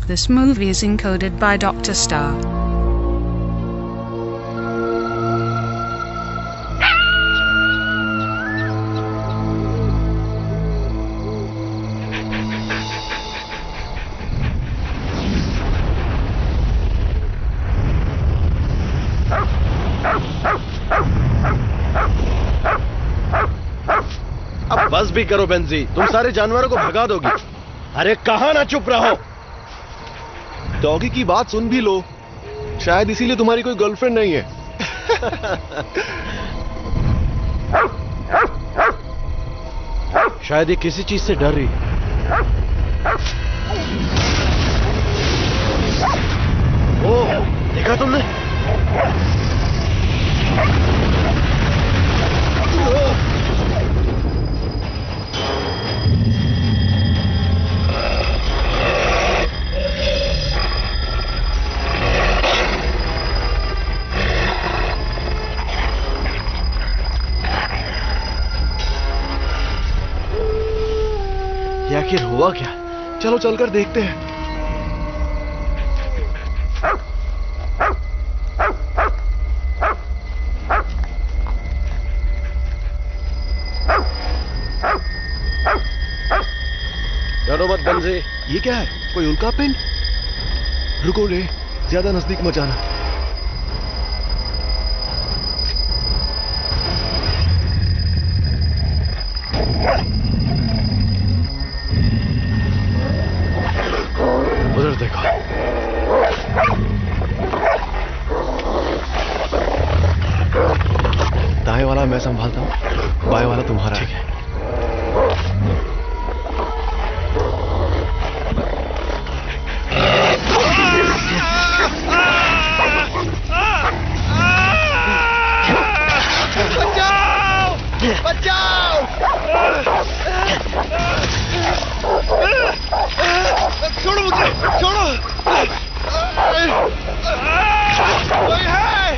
This movie is encoded by Dr. Star. अब बस भी करो बेंजी, तुम सारे जानवरों को भगा दोगी। अरे कहाँ ना चुप रहो। डॉगी की बात सुन भी लो, शायद इसीलिए तुम्हारी कोई गर्लफ्रेंड नहीं है। शायद ये किसी चीज से डर रही है। ओह, देखा तुमने? ये आखिर हुआ क्या? चलो चलकर देखते हैं। डरो मत बेंजी। ये क्या है? कोई उल्का पिंड? रुको रे, ज्यादा नजदीक मत जाना। उधर देखो। दाएं वाला मैं संभालता हूँ, बाएं वाला तुम्हारा। ठीक है। बचाओ! छोड़ो मुझे! छोड़ो! कोई है?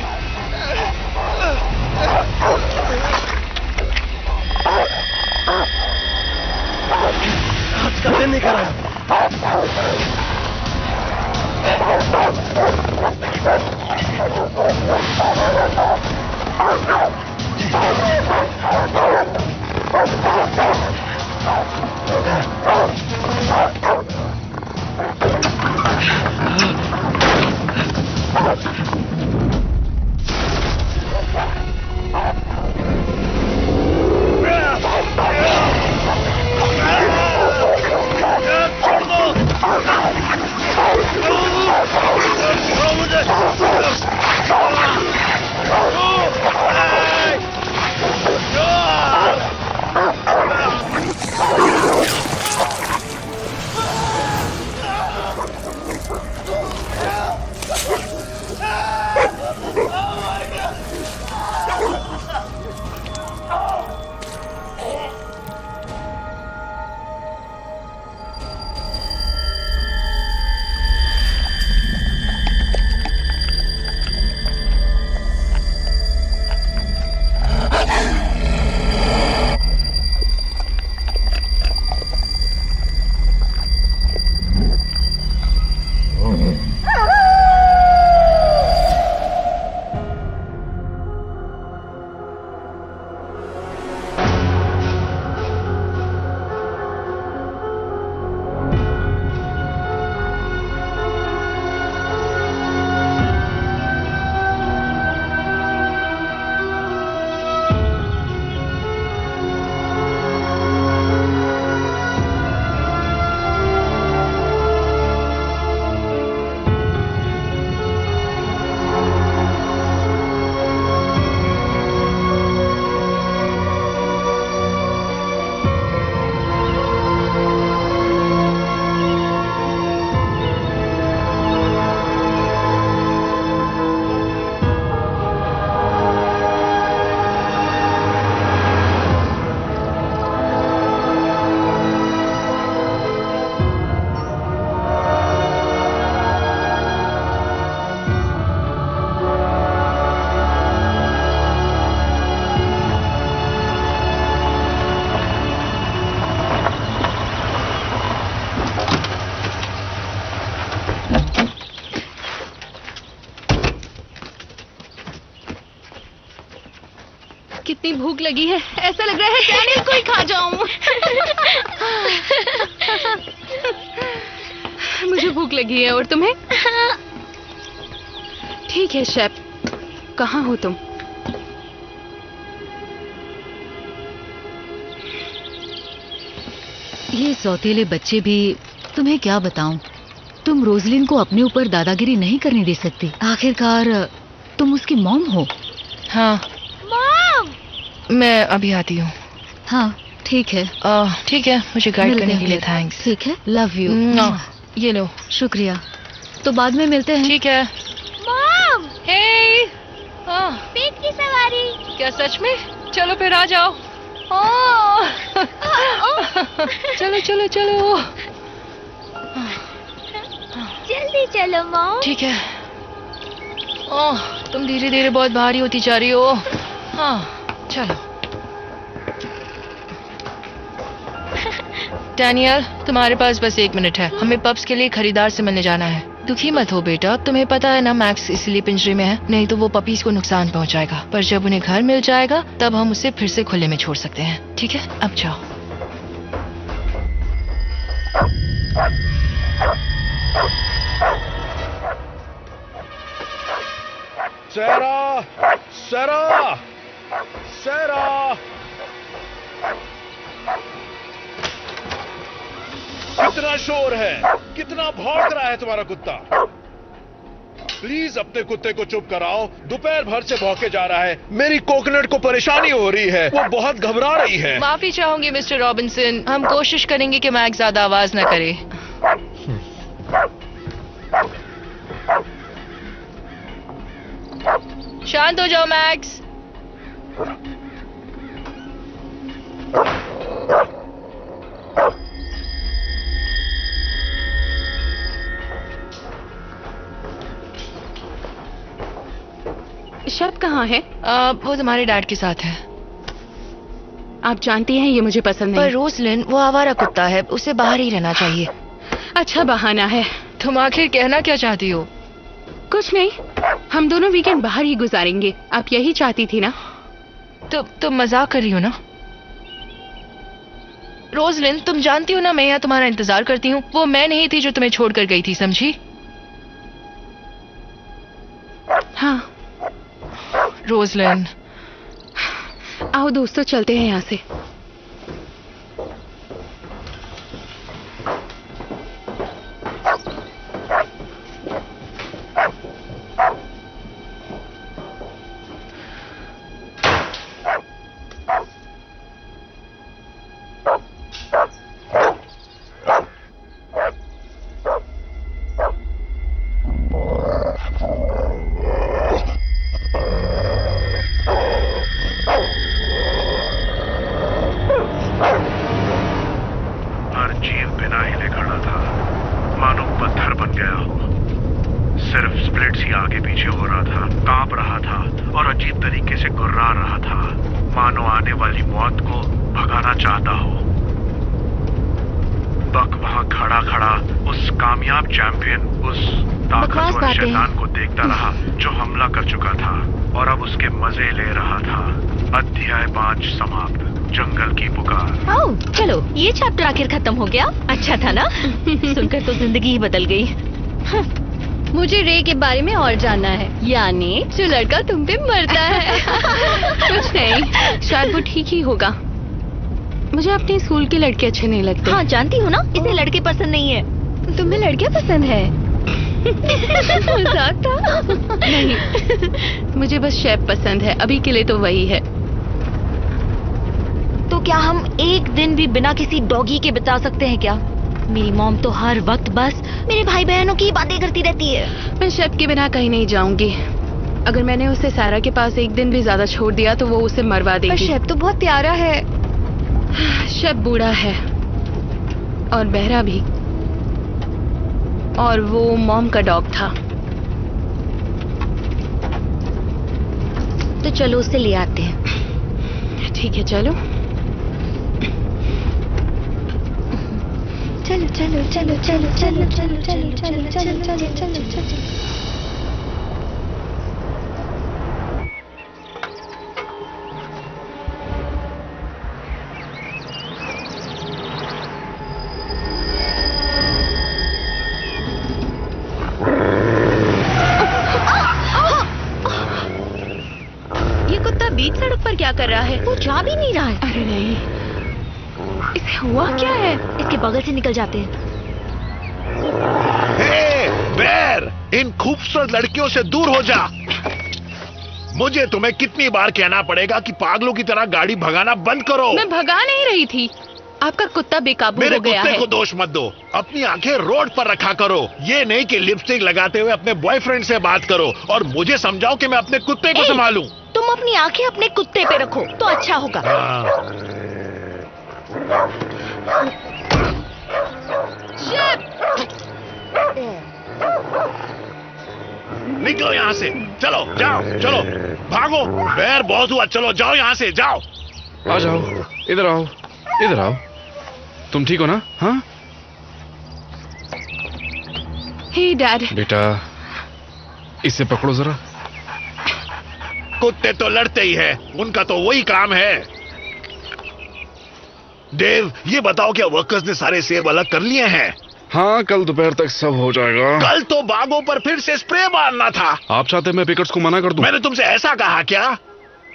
हाथ का दिन नहीं कर रहा। इतनी भूख लगी है, ऐसा लग रहा है डैनियल को ही खा जाऊं। मुझे भूख लगी है, और तुम्हें? ठीक है शेफ, कहाँ हो तुम? ये सौतेले बच्चे भी, तुम्हें क्या बताऊं, तुम रोजलिन को अपने ऊपर दादागिरी नहीं करने दे सकती। आखिरकार तुम उसकी मॉम हो। हाँ मॉम! मैं अभी आती हूँ। हाँ ठीक है, ठीक है, मुझे गाइड मिलते करने हैं के लिए फिर। थैंक्स। ठीक है, लव यू। ये लो। शुक्रिया, तो बाद में मिलते हैं। ठीक है। मॉम! हे पेट की सवारी। क्या सच में? चलो फिर आ जाओ। चलो चलो चलो। जल्दी चलो मॉम। ठीक है। ओह, तुम धीरे धीरे बहुत भारी होती जा रही हो। हाँ चलो। डैनियल, तुम्हारे पास बस 1 मिनट है। हमें पब्स के लिए खरीदार से मिलने जाना है। दुखी मत हो बेटा, तुम्हें पता है ना मैक्स इसलिए पिंजरे में है, नहीं तो वो पपीज को नुकसान पहुंचाएगा। पर जब उन्हें घर मिल जाएगा तब हम उसे फिर से खुले में छोड़ सकते हैं। ठीक है, अब जाओ। सैरा, सैरा, सैरा, कितना शोर है, कितना भौंक रहा है तुम्हारा कुत्ता। प्लीज अपने कुत्ते को चुप कराओ, दोपहर भर से भौंके जा रहा है। मेरी कोकोनट को परेशानी हो रही है, वो बहुत घबरा रही है। माफी चाहूंगी मिस्टर रॉबिन्सन, हम कोशिश करेंगे कि मैक्स ज्यादा आवाज न करे। शांत हो जाओ मैक्स। शेफ कहाँ है? वो तुम्हारे डैड के साथ है। आप जानती हैं ये मुझे पसंद पर नहीं। रोजलिन वो आवारा कुत्ता है, उसे बाहर ही रहना चाहिए। अच्छा बहाना है। तुम आखिर कहना क्या चाहती हो? कुछ नहीं, हम दोनों वीकेंड बाहर ही गुजारेंगे। आप यही चाहती थी ना? तुम मजाक कर रही हो ना? रोजलिन, तुम जानती हो ना मैं यहाँ तुम्हारा इंतजार करती हूँ। वो मैं नहीं थी जो तुम्हें छोड़कर गई थी, समझी? हाँ। रोजलिन, आओ दोस्तों, चलते हैं यहाँ से। हर जीव बिना हिले खड़ा था, मानो पत्थर बन गया हो। सिर्फ स्प्लिट्स ही आगे पीछे हो रहा था, कांप रहा था और अजीब तरीके से गुर्रा रहा था, मानो आने वाली मौत को भगाना चाहता हो। बक वहां खड़ा खड़ा उस कामयाब चैंपियन, उस ताकतवर शैतान को देखता रहा जो हमला कर चुका था और अब उसके मजे ले रहा था। अध्याय 5 समाप्त। जंगल की पुकार। आओ चलो, ये चैप्टर आखिर खत्म हो गया। अच्छा था ना? सुनकर तो जिंदगी ही बदल गई। मुझे रे के बारे में और जानना है, यानी जो लड़का तुम पे मरता है। कुछ नहीं, शायद वो ठीक ही होगा। मुझे अपने स्कूल के लड़के अच्छे नहीं लगते। हाँ जानती हूँ ना, इसे लड़के पसंद नहीं है। तुम्हें लड़के पसंद है? मजाक था। नहीं, मुझे बस शेफ पसंद है, अभी के लिए तो वही है। तो क्या हम एक दिन भी बिना किसी डॉगी के बिता सकते हैं क्या? मेरी मॉम तो हर वक्त बस मेरे भाई बहनों की बातें करती रहती है। मैं शेफ के बिना कहीं नहीं जाऊंगी। अगर मैंने उसे सारा के पास एक दिन भी ज्यादा छोड़ दिया तो वो उसे मरवा देगी। पर शेफ तो बहुत प्यारा है। शेफ बूढ़ा है और बहरा भी, और वो मॉम का डॉग था। तो चलो उसे ले आते हैं। ठीक है चलो। चलो चलो चलो चलो चलो चलो चलो चलो चलो चलो चलो चलो। कर रहा है। वो जा भी नहीं रहा है। अरे नहीं, इसे हुआ क्या है? इसके बगल से निकल जाते हैं। हे, बेर, इन खूबसूरत लड़कियों से दूर हो जा। मुझे तुम्हें कितनी बार कहना पड़ेगा कि पागलों की तरह गाड़ी भगाना बंद करो। मैं भगा नहीं रही थी, आपका कुत्ता बेकाबू मेरे हो गया कुत्ते है। को दोष मत दो। अपनी आंखें रोड पर रखा करो। ये नहीं कि लिपस्टिक लगाते हुए अपने बॉयफ्रेंड से बात करो और मुझे समझाओ कि मैं अपने कुत्ते को संभालूं। तुम अपनी आंखें अपने कुत्ते पे रखो तो अच्छा होगा। निकलो यहाँ से, चलो जाओ, चलो भागो। बेर बहुत हुआ, चलो जाओ यहाँ से, जाओ। आ जाओ, इधर आओ, इधर आओ। तुम ठीक हो ना? हाँ हे डैड। बेटा, इसे पकड़ो जरा। कुत्ते तो लड़ते ही है, उनका तो वही काम है। देव, ये बताओ क्या वर्कर्स ने सारे सेब अलग कर लिए हैं? हाँ, कल दोपहर तक सब हो जाएगा। कल तो बागों पर फिर से स्प्रे मारना था। आप चाहते मैं पिकर्स को मना कर दूं? मैंने तुमसे ऐसा कहा क्या?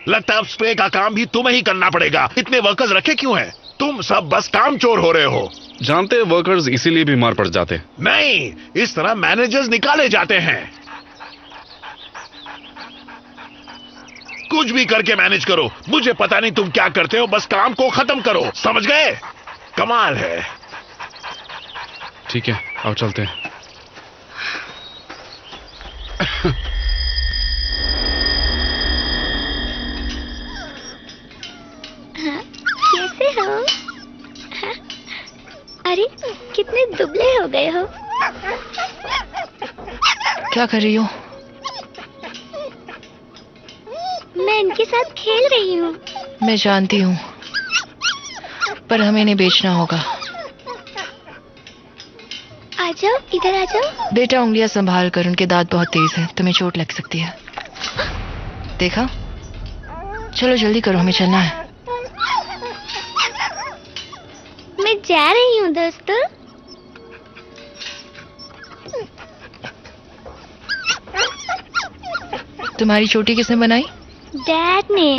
लगता है अब स्प्रे का काम भी तुम्हें ही करना पड़ेगा। इतने वर्कर्स रखे क्यों हैं? तुम सब बस काम चोर हो रहे हो। जानते हैं वर्कर्स इसीलिए बीमार पड़ जाते। नहीं, इस तरह मैनेजर्स निकाले जाते हैं। कुछ भी करके मैनेज करो, मुझे पता नहीं तुम क्या करते हो, बस काम को खत्म करो, समझ गए? कमाल है। ठीक है, आओ चलते हैं। कैसे हो? अरे कितने दुबले हो गए हो। क्या कर रही हो? मैं इनके साथ खेल रही हूँ। मैं जानती हूँ, पर हमें इन्हें बेचना होगा। आ जाओ, इधर आ जाओ। बेटा, उंगलियां संभाल कर, उनके दांत बहुत तेज हैं, तुम्हें चोट लग सकती है। देखा? चलो जल्दी करो, हमें चलना है। मैं जा रही हूँ दोस्तों। तुम्हारी चोटी किसने बनाई? डैड ने।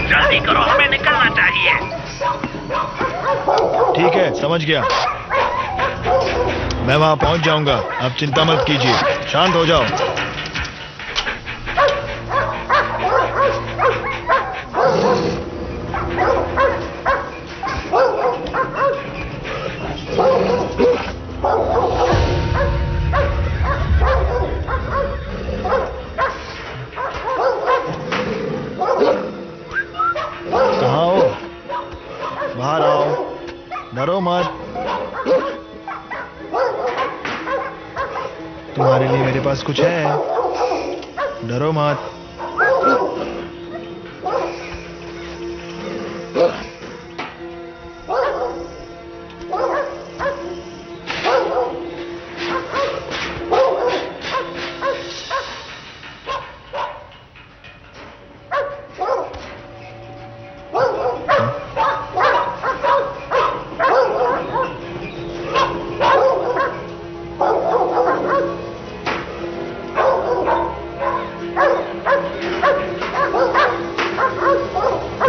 जल्दी करो, हमें निकलना चाहिए। ठीक है, समझ गया। मैं वहां पहुंच जाऊंगा, आप चिंता मत कीजिए, शांत हो जाओ। कहाँ हो? बाहर आओ, डरो मत। तुम्हारे लिए मेरे पास कुछ है, डरो मत।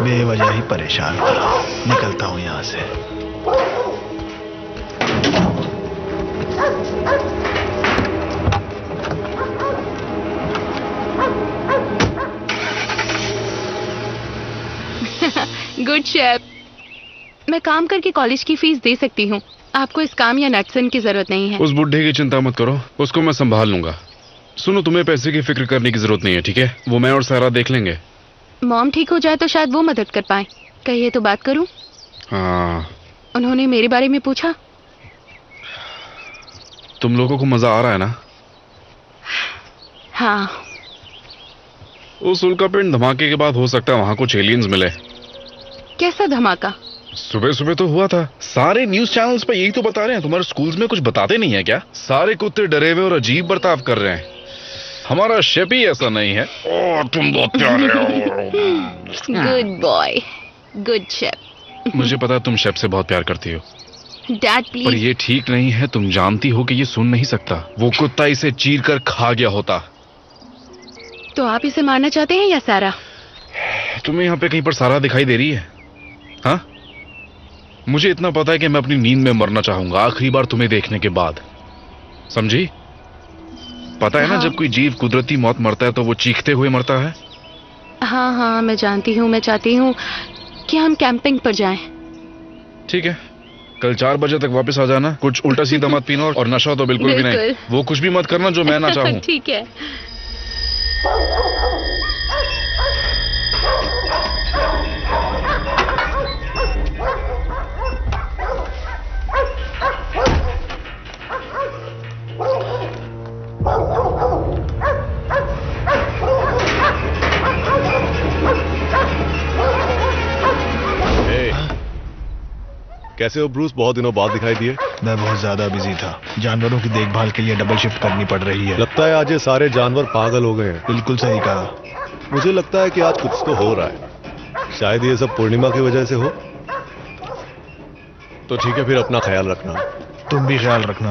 बेवजह ही परेशान कर रहा हूं, निकलता हूं यहां से। Good chef. मैं काम करके कॉलेज की फीस दे सकती हूँ। आपको इस काम या नटसन की जरूरत नहीं है। उस बुढ़े की चिंता मत करो, उसको मैं संभाल लूंगा। सुनो, तुम्हें पैसे की फिक्र करने की जरूरत नहीं है, ठीक है? वो मैं और सारा देख लेंगे। मॉम ठीक हो जाए तो शायद वो मदद कर पाए। कहिए तो बात करूं? हाँ। उन्होंने मेरे बारे में पूछा? तुम लोगों को मजा आ रहा है ना? हाँ। उस उल्कापिंड धमाके के बाद हो सकता है वहां कुछ एलियंस मिले। कैसा धमाका? सुबह सुबह तो हुआ था। सारे न्यूज चैनल्स पे यही तो बता रहे हैं। तुम्हारे स्कूल्स में कुछ बताते नहीं है क्या? सारे कुत्ते डरे हुए और अजीब बर्ताव कर रहे हैं। हमारा शेफ ही ऐसा नहीं है। ओह, तुम बहुत प्यारे हो। Good boy, good chef. मुझे पता है तुम शेफ से बहुत प्यार करती हो। डैड पर प्लीज। ये ठीक नहीं है, तुम जानती हो कि ये सुन नहीं सकता। वो कुत्ता इसे चीर कर खा गया होता। तो आप इसे मारना चाहते हैं या सारा? तुम्हें यहाँ पे कहीं पर सारा दिखाई दे रही है? हाँ, मुझे इतना पता है कि मैं अपनी नींद में मरना चाहूंगा, आखिरी बार तुम्हें देखने के बाद। समझी? पता है ना, हाँ। जब कोई जीव कुदरती मौत मरता है तो वो चीखते हुए मरता है। हाँ हाँ, मैं जानती हूँ। मैं चाहती हूँ कि हम कैंपिंग पर जाएं। ठीक है, कल 4 बजे तक वापस आ जाना। कुछ उल्टा सीधा मत पीना और नशा तो बिल्कुल भी नहीं। बिल्कुल। वो कुछ भी मत करना जो मैं ना चाहूं। ठीक है। कैसे हो ब्रूस? बहुत दिनों बाद दिखाई दिए। मैं बहुत ज्यादा बिजी था। जानवरों की देखभाल के लिए डबल शिफ्ट करनी पड़ रही है। लगता है आज ये सारे जानवर पागल हो गए हैं। बिल्कुल सही कहा। मुझे लगता है कि आज कुछ तो हो रहा है। शायद ये सब पूर्णिमा की वजह से हो। तो ठीक है, फिर अपना ख्याल रखना। तुम भी ख्याल रखना।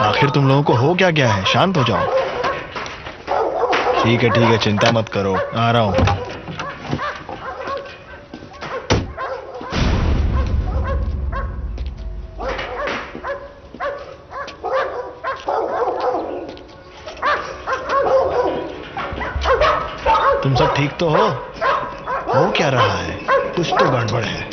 आखिर तुम लोगों को हो क्या गया है? शांत हो जाओ। ठीक है, चिंता मत करो, आ रहा हूं। तुम सब ठीक तो हो क्या रहा है? कुछ तो गड़बड़ है।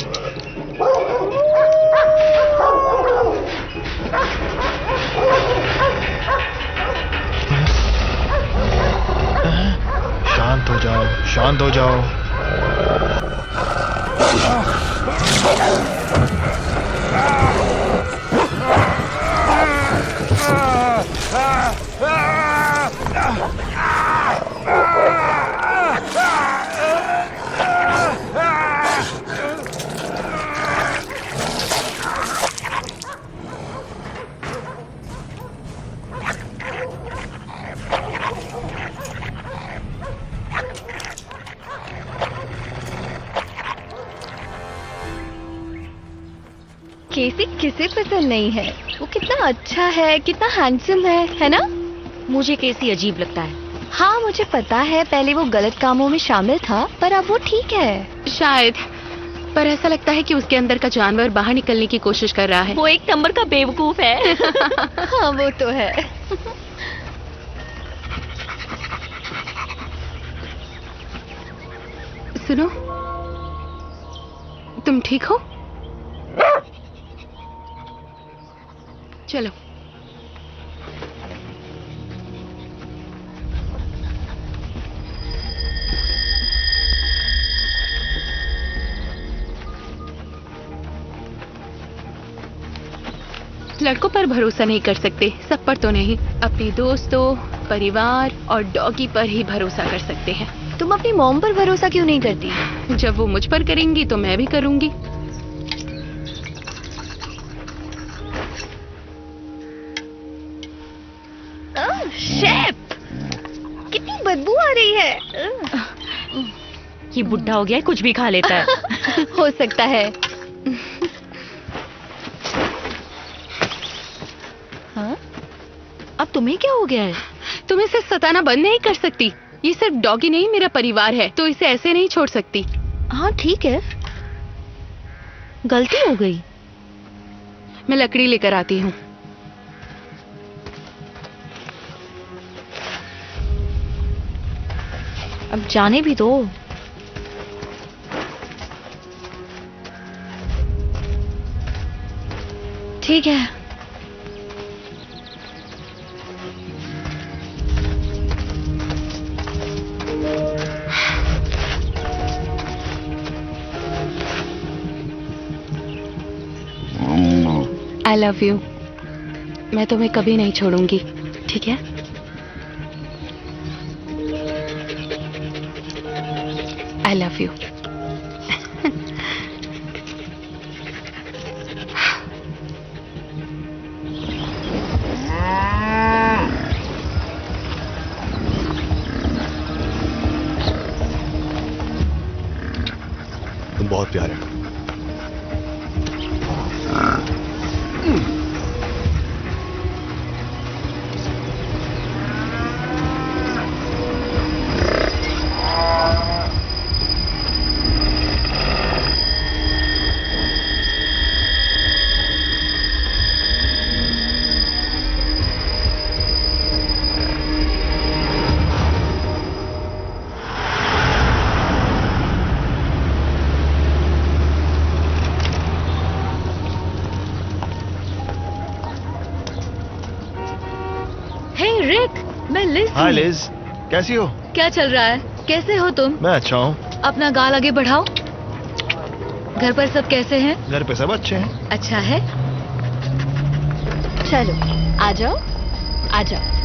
शांत हो जाओ। केसी किसे पसंद नहीं है? वो कितना अच्छा है, कितना हैंडसम है ना? मुझे केसी अजीब लगता है। हाँ मुझे पता है, पहले वो गलत कामों में शामिल था, पर अब वो ठीक है। शायद, पर ऐसा लगता है कि उसके अंदर का जानवर बाहर निकलने की कोशिश कर रहा है। वो एक नंबर का बेवकूफ है। हाँ वो तो है। सुनो, तुम ठीक हो? चलो। लड़कों पर भरोसा नहीं कर सकते, सब पर तो नहीं। अपने दोस्तों, परिवार और डॉगी पर ही भरोसा कर सकते हैं। तुम अपनी मॉम पर भरोसा क्यों नहीं करती? जब वो मुझ पर करेंगी तो मैं भी करूंगी। शेफ, कितनी बदबू आ रही है। ये बुढ़ा हो गया है, कुछ भी खा लेता है। हो सकता है। हाँ? अब तुम्हें क्या हो गया है? तुम इसे सताना बंद नहीं कर सकती। ये सिर्फ डॉगी नहीं, मेरा परिवार है, तो इसे ऐसे नहीं छोड़ सकती। हाँ ठीक है, गलती हो गई। मैं लकड़ी लेकर आती हूँ। अब जाने भी दो। ठीक है। I love you। मैं तुम्हें कभी नहीं छोड़ूंगी, ठीक है? I love you। तुम बहुत प्यारे हो। रिक, मैं लिज हाय हूँ। लिज, कैसी हो? क्या चल रहा है? कैसे हो तुम? मैं अच्छा हूँ। अपना गाल आगे बढ़ाओ। घर पर सब कैसे हैं? घर पे सब अच्छे हैं। अच्छा है। चलो आ जाओ, आ जाओ।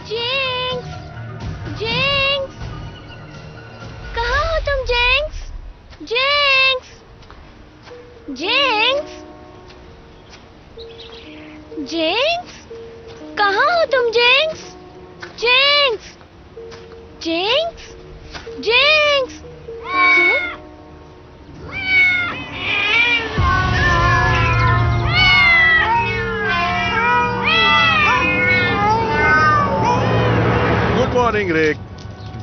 जेंक्स, जेंक्स, कहाँ हो तुम जेंक्स? जेंक्स, जेंक्स, जेंक्स, कहाँ हो तुम Jenks? Jenks, Jenks, Jenks, good morning Rick.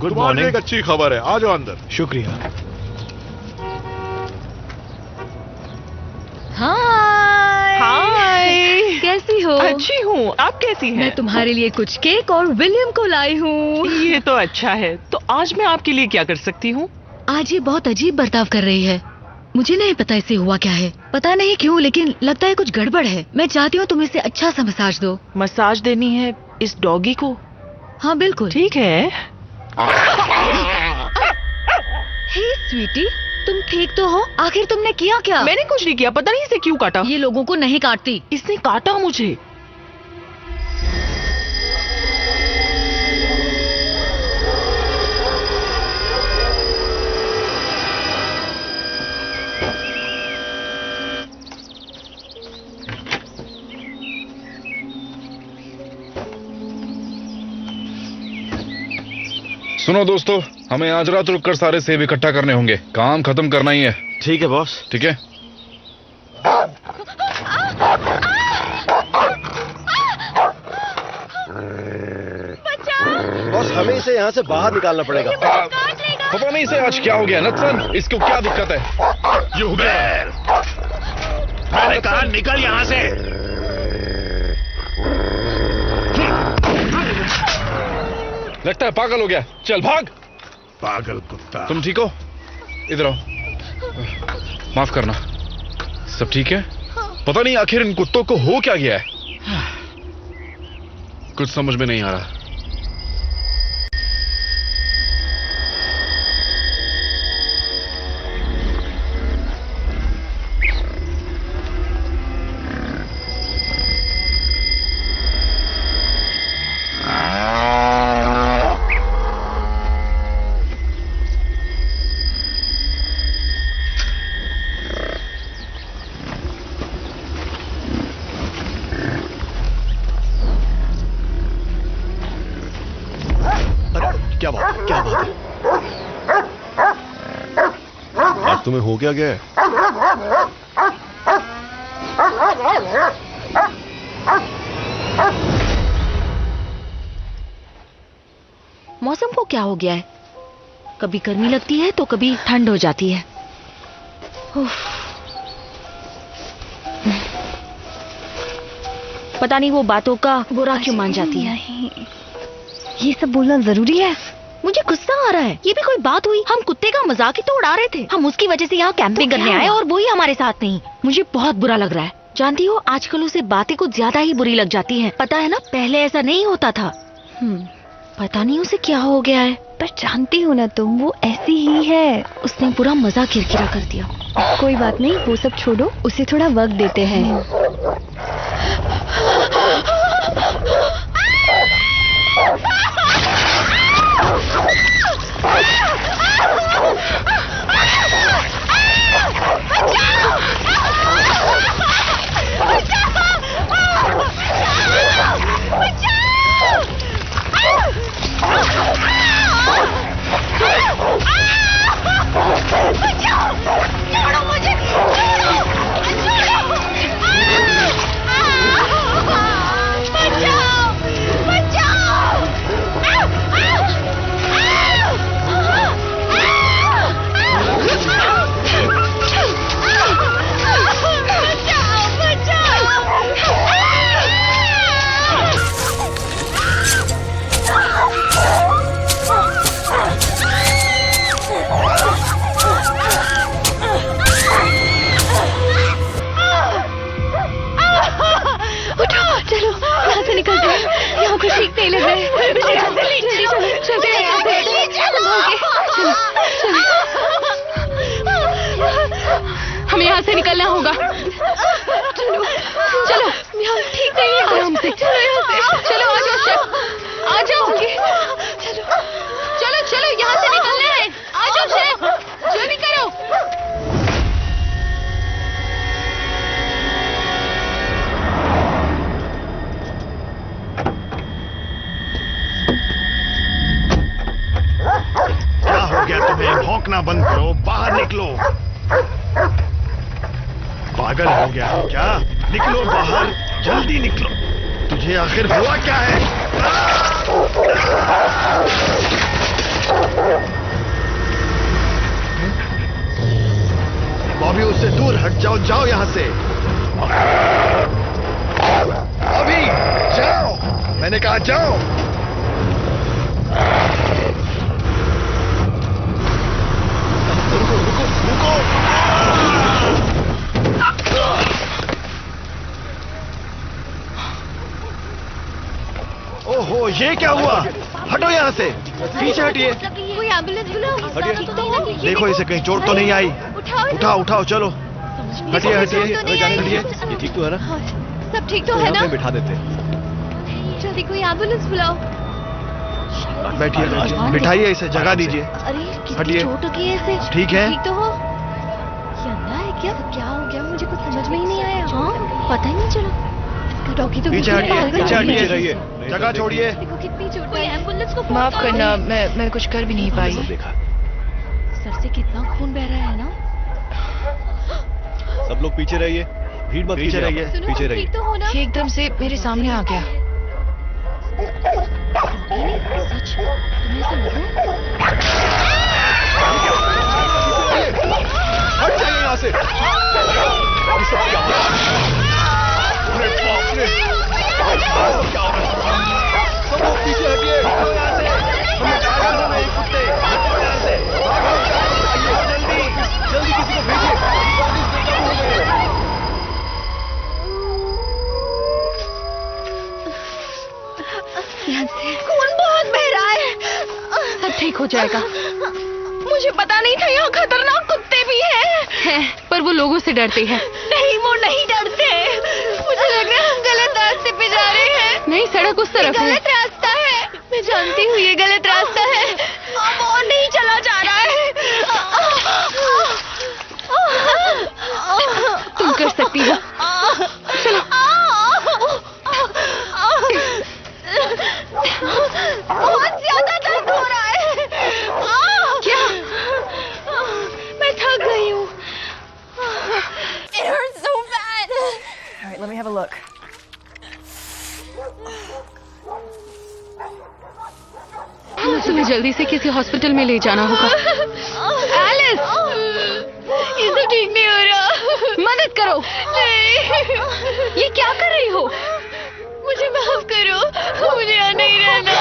Good morning. एक अच्छी खबर है, आ जाओ अंदर। शुक्रिया। हाय। कैसी हो? अच्छी हूँ, आप कैसी हैं? मैं तुम्हारे लिए कुछ केक और विलियम को लाई हूँ। ये तो अच्छा है। तो आज मैं आपके लिए क्या कर सकती हूँ? आज ये बहुत अजीब बर्ताव कर रही है। मुझे नहीं पता इसे हुआ क्या है, पता नहीं क्यों, लेकिन लगता है कुछ गड़बड़ है। मैं चाहती हूँ तुम इसे अच्छा सा मसाज दो। मसाज देनी है इस डॉगी को? हाँ बिल्कुल। ठीक है। हे स्वीटी, तुम ठीक तो हो? आखिर तुमने किया क्या? मैंने कुछ नहीं किया, पता नहीं इसे क्यों काटा। ये लोगों को नहीं काटती। इसने काटा मुझे। सुनो दोस्तों, हमें आज रात रुककर सारे सेब इकट्ठा करने होंगे। काम खत्म करना ही है। ठीक है बॉस। ठीक है। बॉस, हमें इसे यहाँ से बाहर निकालना पड़ेगा। पता नहीं इसे आज क्या हो गया। नत्सन, इसको क्या दिक्कत है? यू बेर, मैंने कहा निकल यहाँ से। लगता है पागल हो गया। चल भाग। पागल कुत्ता। तुम ठीक हो? इधर आओ। माफ करना। सब ठीक है? पता नहीं आखिर इन कुत्तों को हो क्या गया है। कुछ समझ में नहीं आ रहा। क्या बात है? क्या बात है? आज तुम्हें हो क्या गया है? मौसम को क्या हो गया है? कभी गर्मी लगती है तो कभी ठंड हो जाती है। उफ। पता नहीं वो बातों का बुरा क्यों मान जाती है। ये सब बोलना जरूरी है? मुझे गुस्सा आ रहा है। ये भी कोई बात हुई? हम कुत्ते का मजाक ही तो उड़ा रहे थे। हम उसकी वजह से यहाँ कैंपिंग करने आए और वो ही हमारे साथ नहीं। मुझे बहुत बुरा लग रहा है। जानती हो, आजकल उसे बातें कुछ ज्यादा ही बुरी लग जाती हैं। पता है ना, पहले ऐसा नहीं होता था। पता नहीं उसे क्या हो गया है। पर जानती हो ना तुम, वो ऐसी ही है। उसने पूरा मजा किरकिरा कर दिया। कोई बात नहीं, वो सब छोड़ो, उसे थोड़ा वक्त देते हैं। छोड़ो मुझे, छोड़ो, छोड़ो। से निकलना होगा। चलो चलो, ठीक नहीं है आराम से। चलो यहाँ से, चलो आ जाओ शेफ, आ जाओ। चलो चलो यहाँ से निकलना है, आ जाओ शेफ, जल्दी करो। क्या हो गया तुम्हें? भौंकना बंद करो, बाहर निकलो। पागल हो गया हो क्या? निकलो बाहर, जल्दी निकलो। तुझे आखिर हुआ क्या है? बॉबी उससे दूर हट जाओ, जाओ यहां से। बॉबी जाओ, मैंने कहा जाओ। रुको। ओहो, ये क्या हुआ? हटो यहाँ से, पीछे हटिए। कोई एम्बुलेंस बुलाओ। देखो इसे कहीं चोट तो नहीं आई। उठाओ चलो। हटिए। ये ठीक तो है ना? सब ठीक तो है ना? बिठा देते। जल्दी कोई एम्बुलेंस बुलाओ। बैठिए, बिठाइए इसे, जगह दीजिए। अरे कितनी हटिए। चोट लगी है इसे। ठीक है? ठीक तो हो? ये अंधा है क्या हो गया? मुझे कुछ समझ में ही नहीं आया। हाँ, पता ही नहीं चला। इसका डॉगी तो पीछे हटिए, जगह छोड़िए। देखो कितनी चोट। कोई एम्बुलेंस को माफ करना, मैं कुछ कर भी नहीं पाई। देखा, सर से कितना खून बह रहा है ना। सब लोग पीछे रहिए, भीड़ मत पीछे कीजिए। रहिए। सुनो, पीछे ठीक रहिए। तो हो ना? ये एकदम से मेरे सामने आ गया। सच तुम्हें ऐसा लगा? हट जाइए यहाँ से। ये सब क्या हो रहा है? अरे बाप रे! क्या हो रहा है? सब लोग पीछे हटिए। हटो यहाँ से। हमें पागल हो नहीं कुत्ते। हटो यहाँ से। भागो, आइए जल्दी किसी को भेजिए। खून बहुत बह रहा है। सब ठीक हो जाएगा। मुझे पता नहीं था यहाँ खतरनाक कुत्ते भी हैं। पर वो लोगों से डरते हैं। नहीं, वो नहीं डरते। मुझे लग रहा है हम गलत रास्ते पे जा रहे हैं। नहीं, सड़क उस तरफ है। गलत रास्ता है। मैं जानती हूँ ये गलत रास्ता है। अब और नहीं चला जा रहा है। तुम कर सकती हो। चलो। बहुत ज्यादा दर्द हो रहा है। क्या? मैं थक गई हूँ। It hurts so bad. All right, let me have a look. तुम्हें जल्दी से किसी हॉस्पिटल में ले जाना होगा। एलिस, ये सब ठीक नहीं हो रहा। मदद करो। नहीं। ये क्या कर रही हो? मुझे माफ करो, मुझे यहाँ नहीं रहना।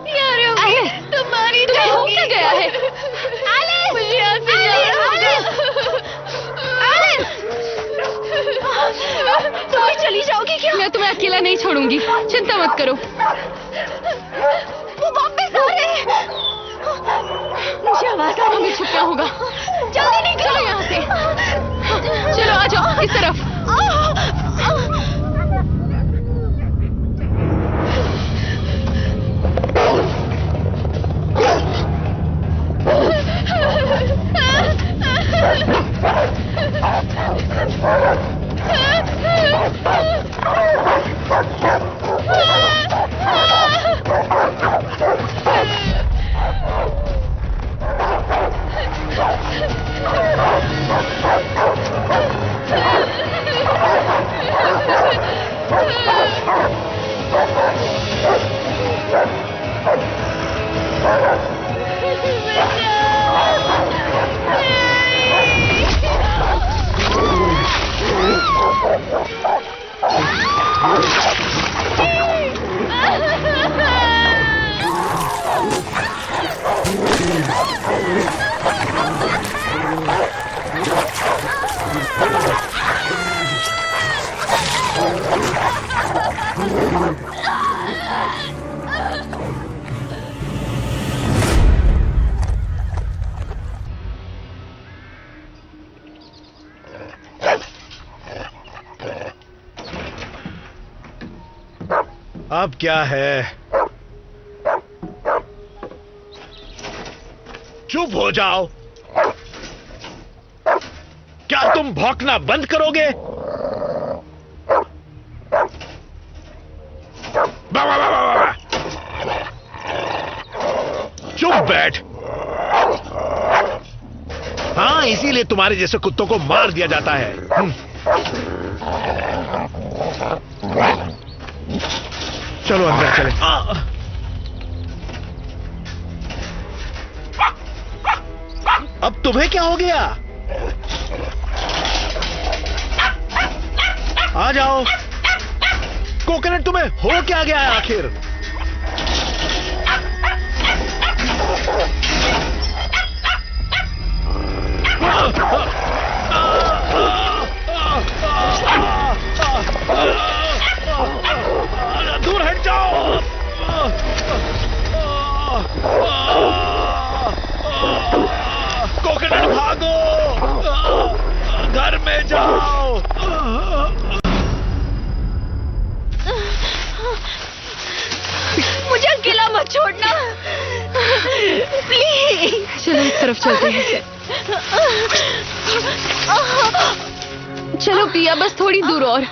यहाँ रहूंगी, तुम्हारी तुम्हें हो क्या गया है? मुझे यहाँ से तुम भी चली जाओगी क्या? मैं तुम्हें अकेला नहीं छोड़ूंगी, चिंता मत करो। वो वापस आ रहे हैं। मुझे आवाज आ रही है। हमें छुपना होगा। जल्दी निकलो चलो यहाँ से। चलो आ जाओ इस तरफ। अब क्या है? चुप हो जाओ। क्या तुम भौंकना बंद करोगे? चुप बैठ। हाँ, इसीलिए तुम्हारे जैसे कुत्तों को मार दिया जाता है। चलो अंदर चले। अब तुम्हें क्या हो गया? आ जाओ। कोकोनट, तुम्हें हो क्या गया है आखिर? दूर हट जाओ। कोकोनट, भागो, घर में जाओ। मुझे अकेला मत छोड़ना प्लीज। चलो इस तरफ चलते हैं। चलो पिया, बस थोड़ी दूर और।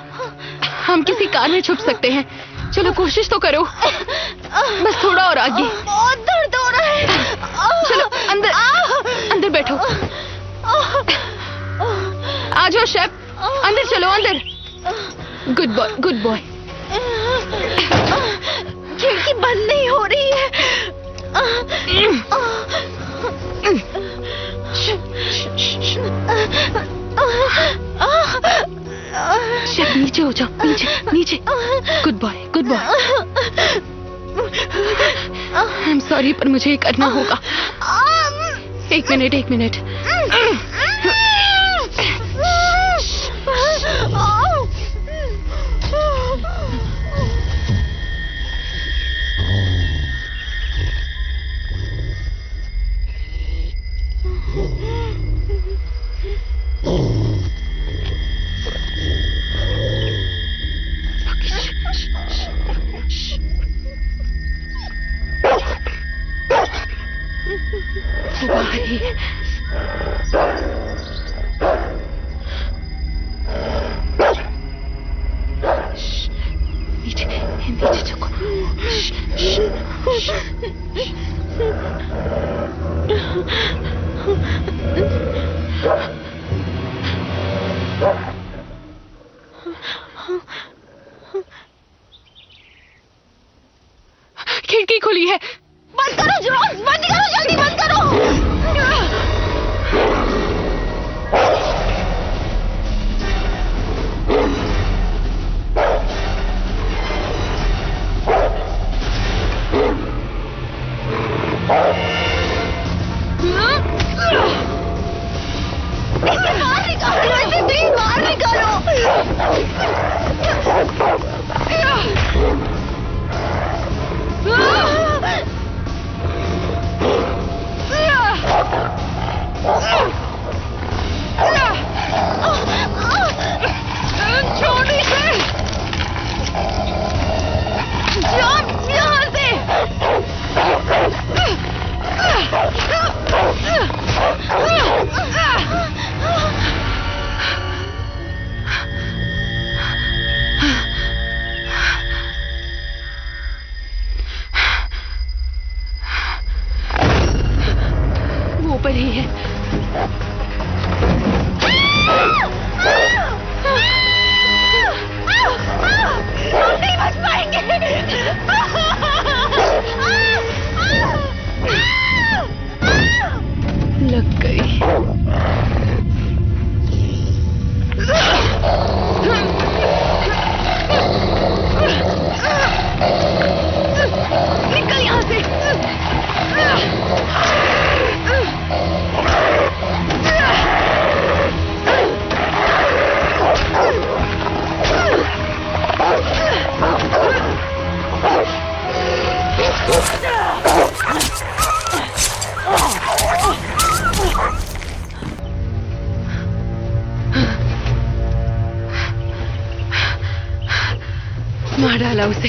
हम किसी कार में छुप सकते हैं। चलो कोशिश तो करो, बस थोड़ा और आगे। बहुत दर्द हो रहा है। चलो अंदर अंदर बैठो। आ जाओ शेफ, अंदर चलो, अंदर। Good boy, good boy. खिड़की बंद नहीं हो रही है। शेफ नीचे हो जाओ, नीचे नीचे। Good boy, good boy. I am sorry, पर मुझे ये करना होगा। एक मिनट, एक मिनट। खिड़की खुली है। बंद करो जॉर्ज, बंद करो, जल्दी बंद करो। वो ऊपर ही है। नहीं बच पाएंगे। लग गई। निकल यहाँ से। मार डाला उसे।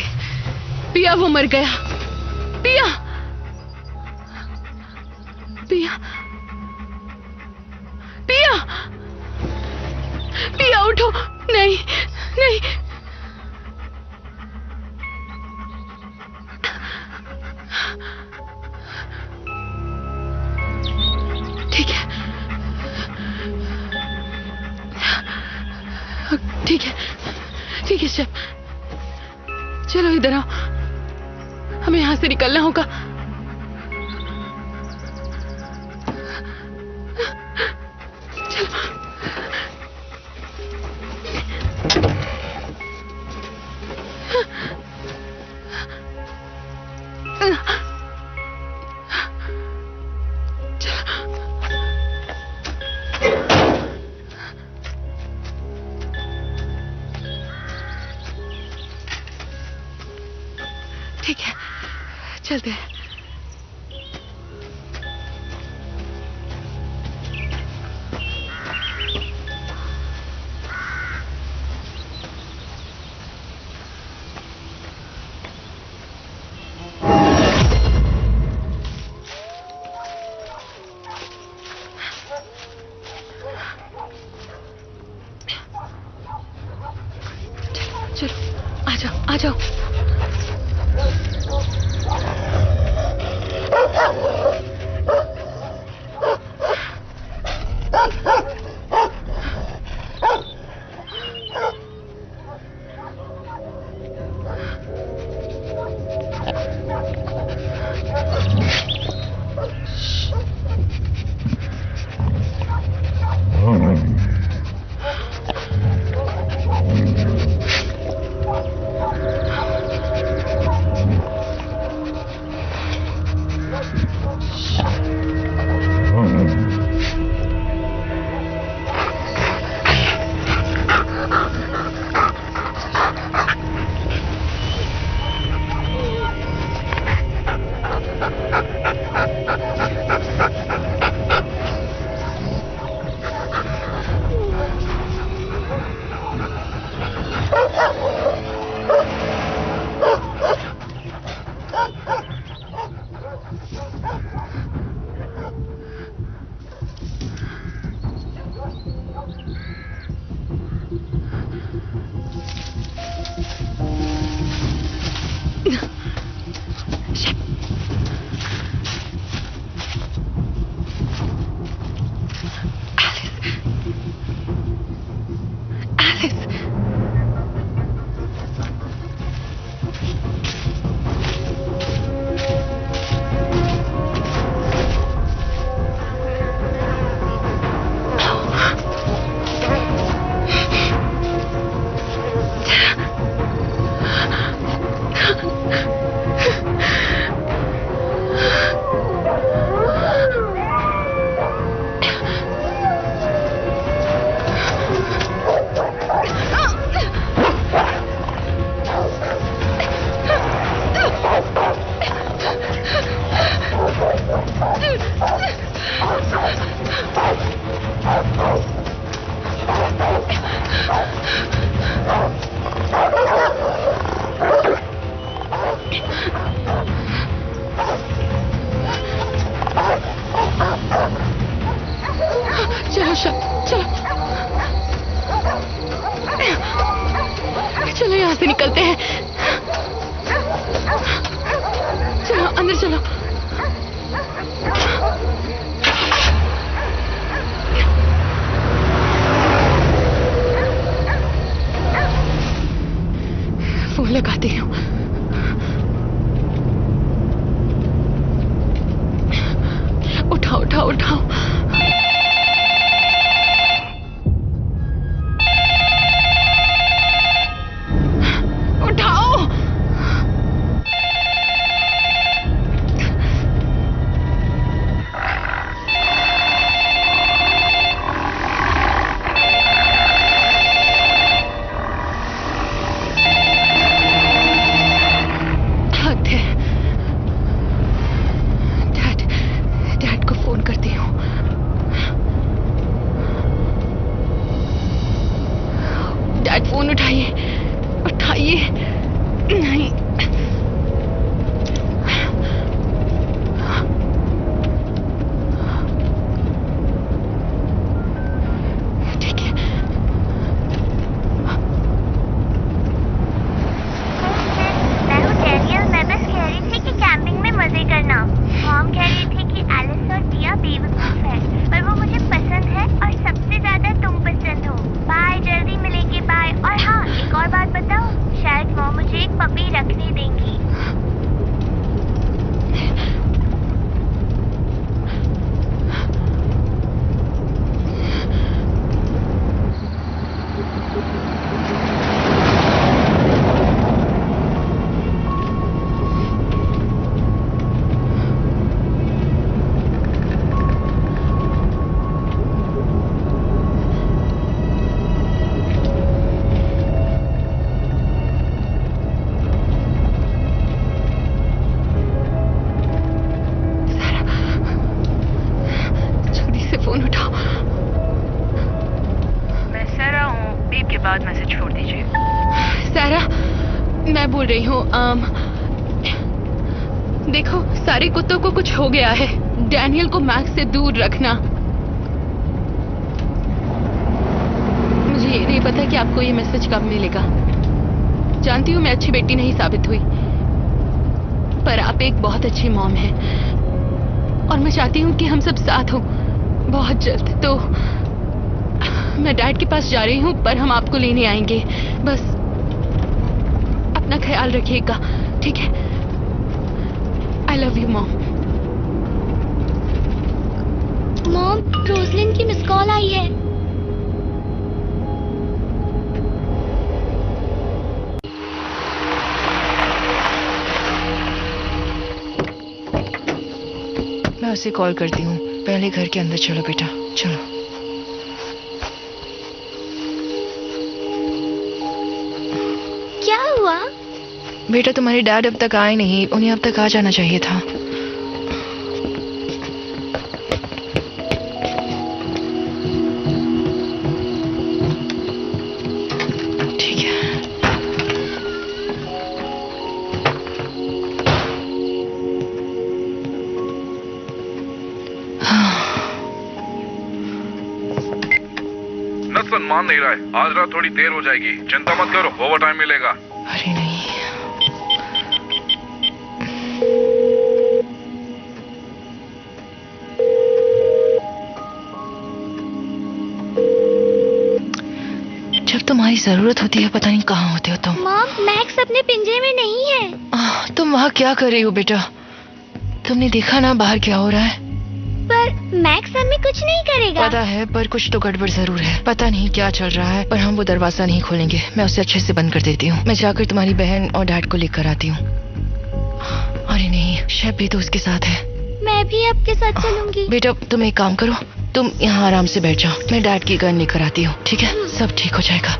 पिया वो मर गया। पिया, पिया, पिया, पिया उठो। नहीं नहीं, ठीक है ठीक है ठीक है शेफ, चलो इधर आओ, हमें यहां से निकलना होगा। ठीक है, चलते हैं। चलो, आ जाओ आ जाओ। चलो चलो चलो यहाँ से निकलते हैं। चलो अंदर चलो। फोन लगाती हूँ। उठाओ उठाओ उठाओ। डैड को फोन करती हूँ। डैड फोन उठाइए उठाइए। नहीं पपी रखने देंगी। बाद मैसेज छोड़ दीजिए। सारा, मैं बोल रही हूँ देखो, सारे कुत्तों को कुछ हो गया है। डैनियल को मैक्स से दूर रखना। मुझे ये नहीं पता कि आपको ये मैसेज कब मिलेगा। जानती हूँ मैं अच्छी बेटी नहीं साबित हुई, पर आप एक बहुत अच्छी मॉम हैं और मैं चाहती हूँ कि हम सब साथ हों बहुत जल्द। तो मैं डैड के पास जा रही हूँ, पर हम आपको लेने आएंगे। बस अपना ख्याल रखिएगा, ठीक है? I love you mom. Mom, Roslin की मिस कॉल आई है। मैं उसे कॉल करती हूँ। पहले घर के अंदर चलो बेटा, चलो। क्या हुआ? बेटा, तुम्हारे डैड अब तक आए नहीं। उन्हें अब तक आ जाना चाहिए था। ठीक है। नत्सन मान नहीं रहा है। आज रात थोड़ी देर हो जाएगी। चिंता मत करो, ओवर टाइम मिलेगा। अरे नहीं। जब तुम्हारी जरूरत होती है, पता नहीं कहाँ होते हो तुम। मॉम, मैक्स अपने पिंजरे में नहीं है। तुम वहाँ क्या कर रही हो बेटा? तुमने देखा ना बाहर क्या हो रहा है? पर मैक्स हमें कुछ नहीं करेगा। पता है, पर कुछ तो गड़बड़ जरूर है। पता नहीं क्या चल रहा है, पर हम वो दरवाजा नहीं खोलेंगे। मैं उसे अच्छे से बंद कर देती हूँ। मैं जाकर तुम्हारी बहन और डैड को लेकर आती हूँ। अरे नहीं, शेफ भी तो उसके साथ है। मैं भी आपके साथ चलूंगी। बेटा, तुम एक काम करो, तुम यहाँ आराम से बैठ जाओ। मैं डैड की गन लेकर आती हूँ, ठीक है? सब ठीक हो जाएगा।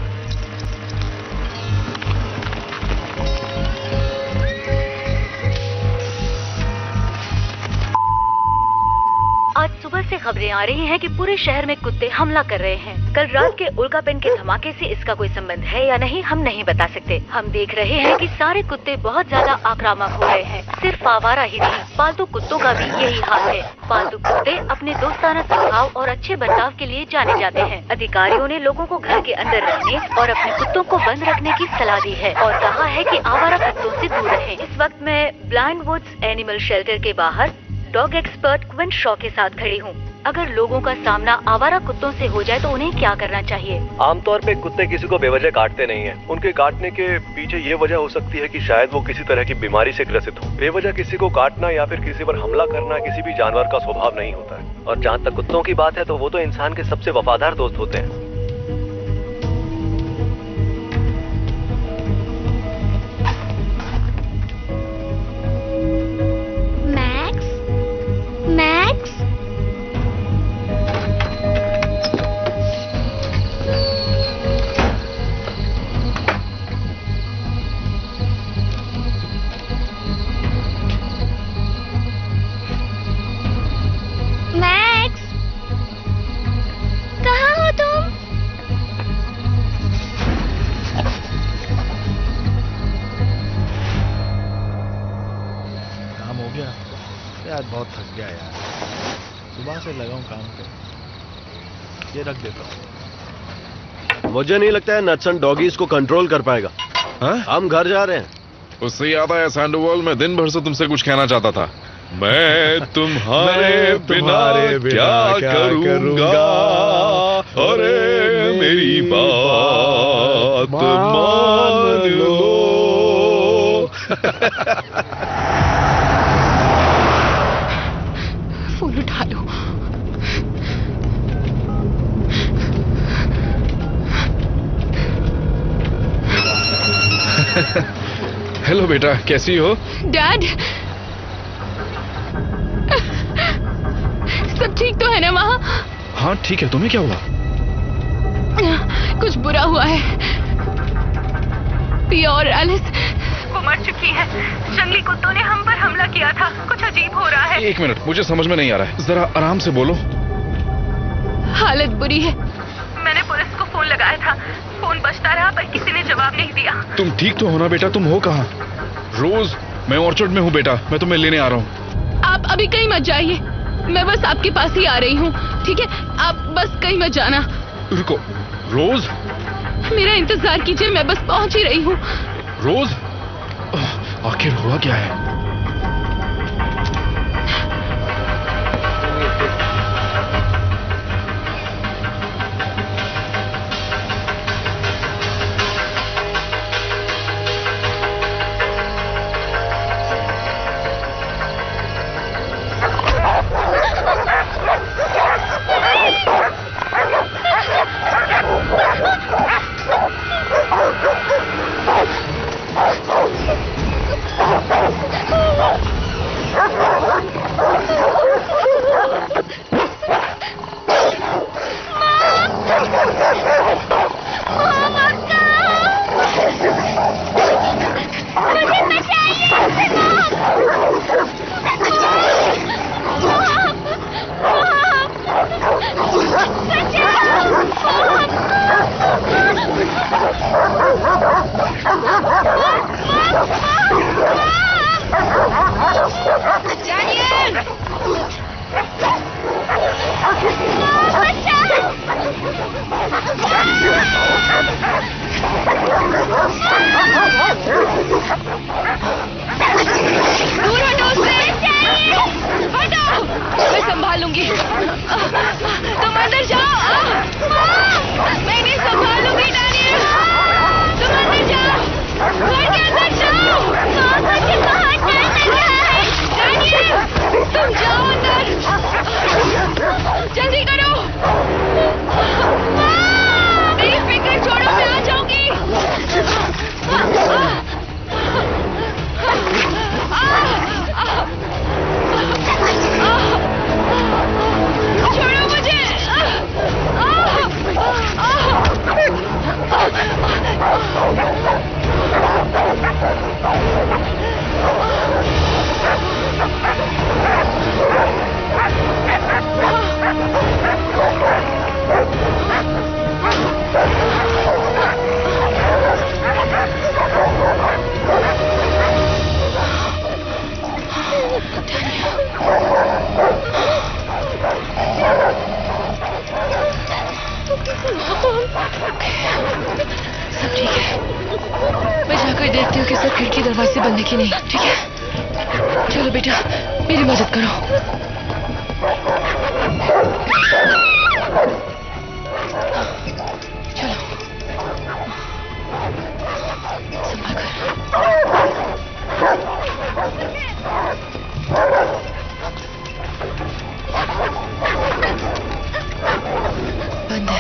आज सुबह से खबरें आ रही हैं कि पूरे शहर में कुत्ते हमला कर रहे हैं। कल रात के उल्कापिंड के धमाके से इसका कोई संबंध है या नहीं, हम नहीं बता सकते। हम देख रहे हैं कि सारे कुत्ते बहुत ज्यादा आक्रामक हो रहे हैं। सिर्फ आवारा ही नहीं, पालतू कुत्तों का भी यही हाल है। पालतू कुत्ते अपने दोस्ताना स्वभाव और अच्छे बर्ताव के लिए जाने जाते हैं। अधिकारियों ने लोगों को घर के अंदर रहने और अपने कुत्तों को बंद रखने की सलाह दी है और कहा है कि आवारा कुत्तों से दूर रहें। इस वक्त मैं ब्लाइंड वुड्स एनिमल शेल्टर के बाहर डॉग एक्सपर्ट क्विंट शॉ के साथ खड़ी हूँ। अगर लोगों का सामना आवारा कुत्तों से हो जाए तो उन्हें क्या करना चाहिए? आमतौर पे कुत्ते किसी को बेवजह काटते नहीं हैं। उनके काटने के पीछे ये वजह हो सकती है कि शायद वो किसी तरह की बीमारी से ग्रसित हो। बेवजह किसी को काटना या फिर किसी पर हमला करना किसी भी जानवर का स्वभाव नहीं होता है। और जहाँ तक कुत्तों की बात है तो वो तो इंसान के सबसे वफादार दोस्त होते हैं। मैक्स, मैक्स, कहाँ हो तुम? काम हो गया यार, बहुत थक गया यार। सुबह से लगा हूँ काम पे। ये रख देता हूँ। मुझे नहीं लगता है नत्सन डॉगीज को कंट्रोल कर पाएगा। हाँ? हम घर जा रहे हैं। उससे याद आया सैंडोवॉल, मैं दिन भर से तुमसे कुछ कहना चाहता था। मैं तुम्हारे बिना क्या करूंगा? अरे मेरी बात मान लो। फोन उठा लो। हेलो बेटा, कैसी हो? डैड, सब ठीक तो है ना वहाँ? हाँ ठीक है, तुम्हें क्या हुआ? कुछ बुरा हुआ है। पिया और एलिस वो मर चुकी है। जंगली कुत्तों ने हम पर हमला किया था। कुछ अजीब हो रहा है। एक मिनट, मुझे समझ में नहीं आ रहा है, जरा आराम से बोलो। हालत बुरी है। मैंने पुलिस को फोन लगाया था। फोन बजता रहा पर किसी ने जवाब नहीं दिया। तुम ठीक तो हो ना बेटा? तुम हो कहाँ? रोज, मैं ऑर्चर्ड में हूँ बेटा, मैं तुम्हें लेने आ रहा हूँ। आप अभी कहीं मत जाइए, मैं बस आपके पास ही आ रही हूँ, ठीक है? आप बस कहीं मत जाना। रुको, रोज? मेरा इंतजार कीजिए, मैं बस पहुंच ही रही हूँ। रोज, आखिर हुआ क्या है? दूर हटो उससे! हटो! मैं संभाल लूंगी। तुम अंदर जाओ। मैं नहीं संभाल लूंगी डैनियल। तुम अंदर जाओ। घर के अंदर जाओ। मुझे बहुत डर लग रहा है। डैनियल, तुम जाओ अंदर। जल्दी करो। मेरी फिक्र छोड़ो, मैं आ जाऊंगी। छोड़ो मुझे। सब ठीक है, मैं जाकर देखती हूँ कि सब खिड़की दरवाजे बंद है कि नहीं। ठीक है, चलो बेटा, मेरी मदद करो। चलो, संभाल कर। बंद है।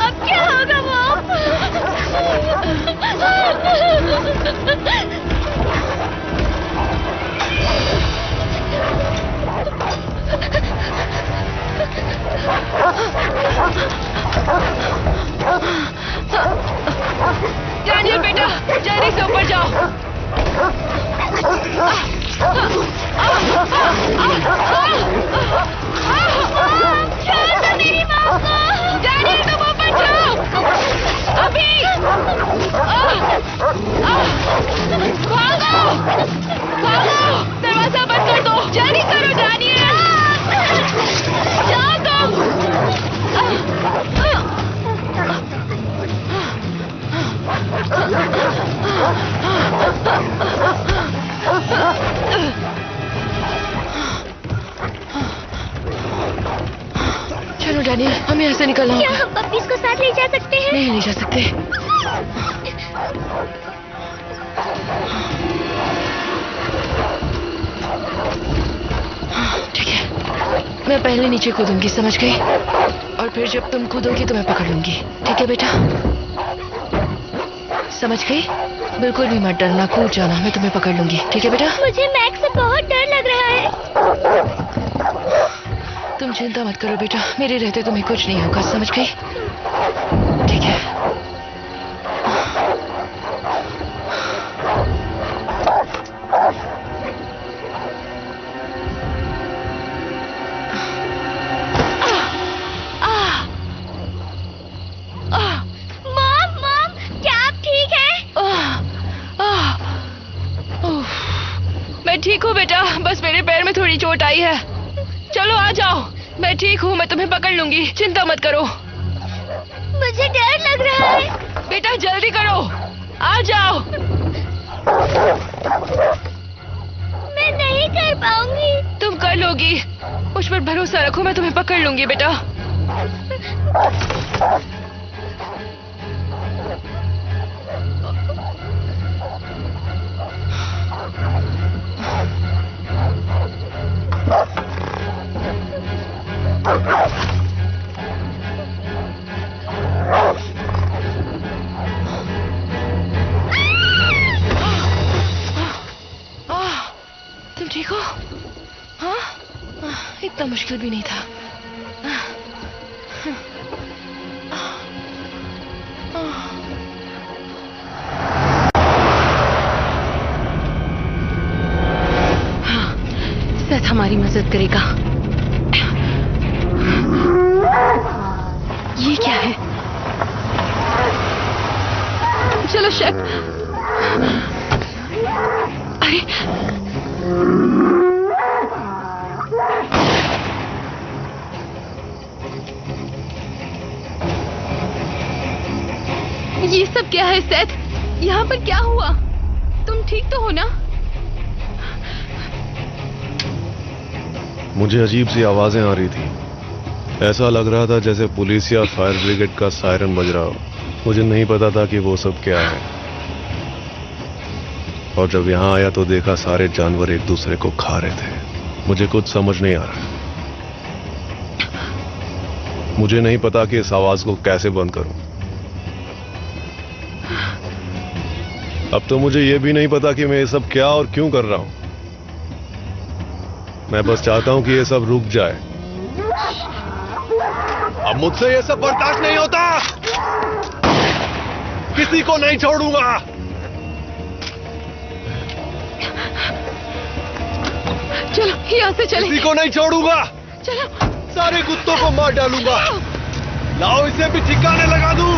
अब क्या होगा डैनियल बेटा, जल्दी से ऊपर जाओ। मेरी माँ को। डैनियल तुम ऊपर जाओ अभी। चलो डैनियल, हमें यहाँ से निकलना क्या होगा। हम पप्पीज को साथ ले जा सकते हैं? नहीं ले जा सकते। ठीक है, मैं पहले नीचे कूदूंगी, समझ गई? और फिर जब तुम कूदोगी तो मैं पकड़ लूंगी। ठीक है बेटा, समझ गई? बिल्कुल भी मत डरना, कूद जाना, मैं तुम्हें पकड़ लूंगी। ठीक है बेटा? मुझे मैक्स से बहुत डर लग रहा है। तुम चिंता मत करो बेटा, मेरे रहते तुम्हें कुछ नहीं होगा, समझ गई? ठीक है। मॉम, क्या आप ठीक हैं? मैं ठीक हूँ बेटा, बस मेरे पैर में थोड़ी चोट आई है। चलो आ जाओ, मैं ठीक हूँ, मैं तुम्हें पकड़ लूंगी, चिंता मत करो। मुझे डर लग रहा है। बेटा जल्दी करो, आ जाओ। मैं नहीं कर पाऊंगी। तुम कर लोगी, मुझ पर भरोसा रखो, मैं तुम्हें पकड़ लूंगी बेटा। तुम ठीक हो? हाँ, इतना मुश्किल भी नहीं था। हाँ, सेथ हमारी मदद करेगा। ये क्या है? चलो शेफ। अरे ये सब क्या है सेथ? यहाँ पर क्या हुआ? तुम ठीक तो हो ना? मुझे अजीब सी आवाजें आ रही थी। ऐसा लग रहा था जैसे पुलिस या फायर ब्रिगेड का सायरन बज रहा हो। मुझे नहीं पता था कि वो सब क्या है। और जब यहाँ आया तो देखा सारे जानवर एक दूसरे को खा रहे थे। मुझे कुछ समझ नहीं आ रहा। मुझे नहीं पता कि इस आवाज को कैसे बंद करूं। अब तो मुझे यह भी नहीं पता कि मैं ये सब क्या और क्यों कर रहा हूं। मैं बस चाहता हूं कि ये सब रुक जाए। अब मुझसे ये सब बर्दाश्त नहीं होता। किसी को नहीं छोड़ूंगा। चलो यहाँ से चले। किसी को नहीं छोड़ूंगा। चलो। सारे कुत्तों को मार डालूंगा। लाओ इसे भी ठिकाने लगा दूं।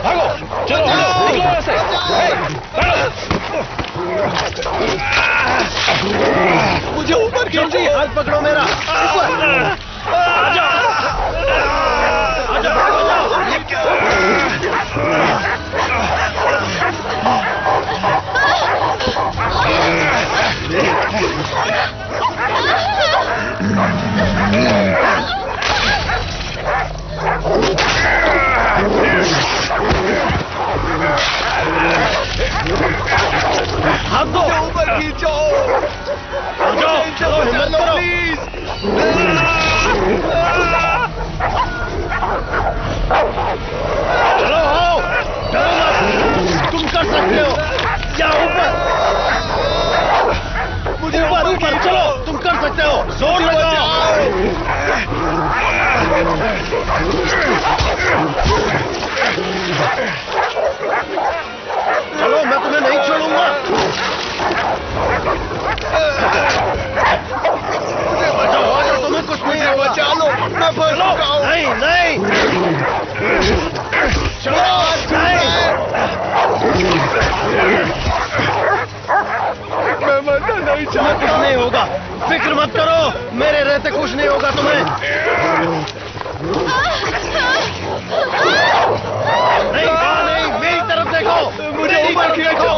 भागो, चलो, तुम्हें? नहीं वहाँ नहीं, मेरी तरफ देखो, मुझे ऊपर देखो।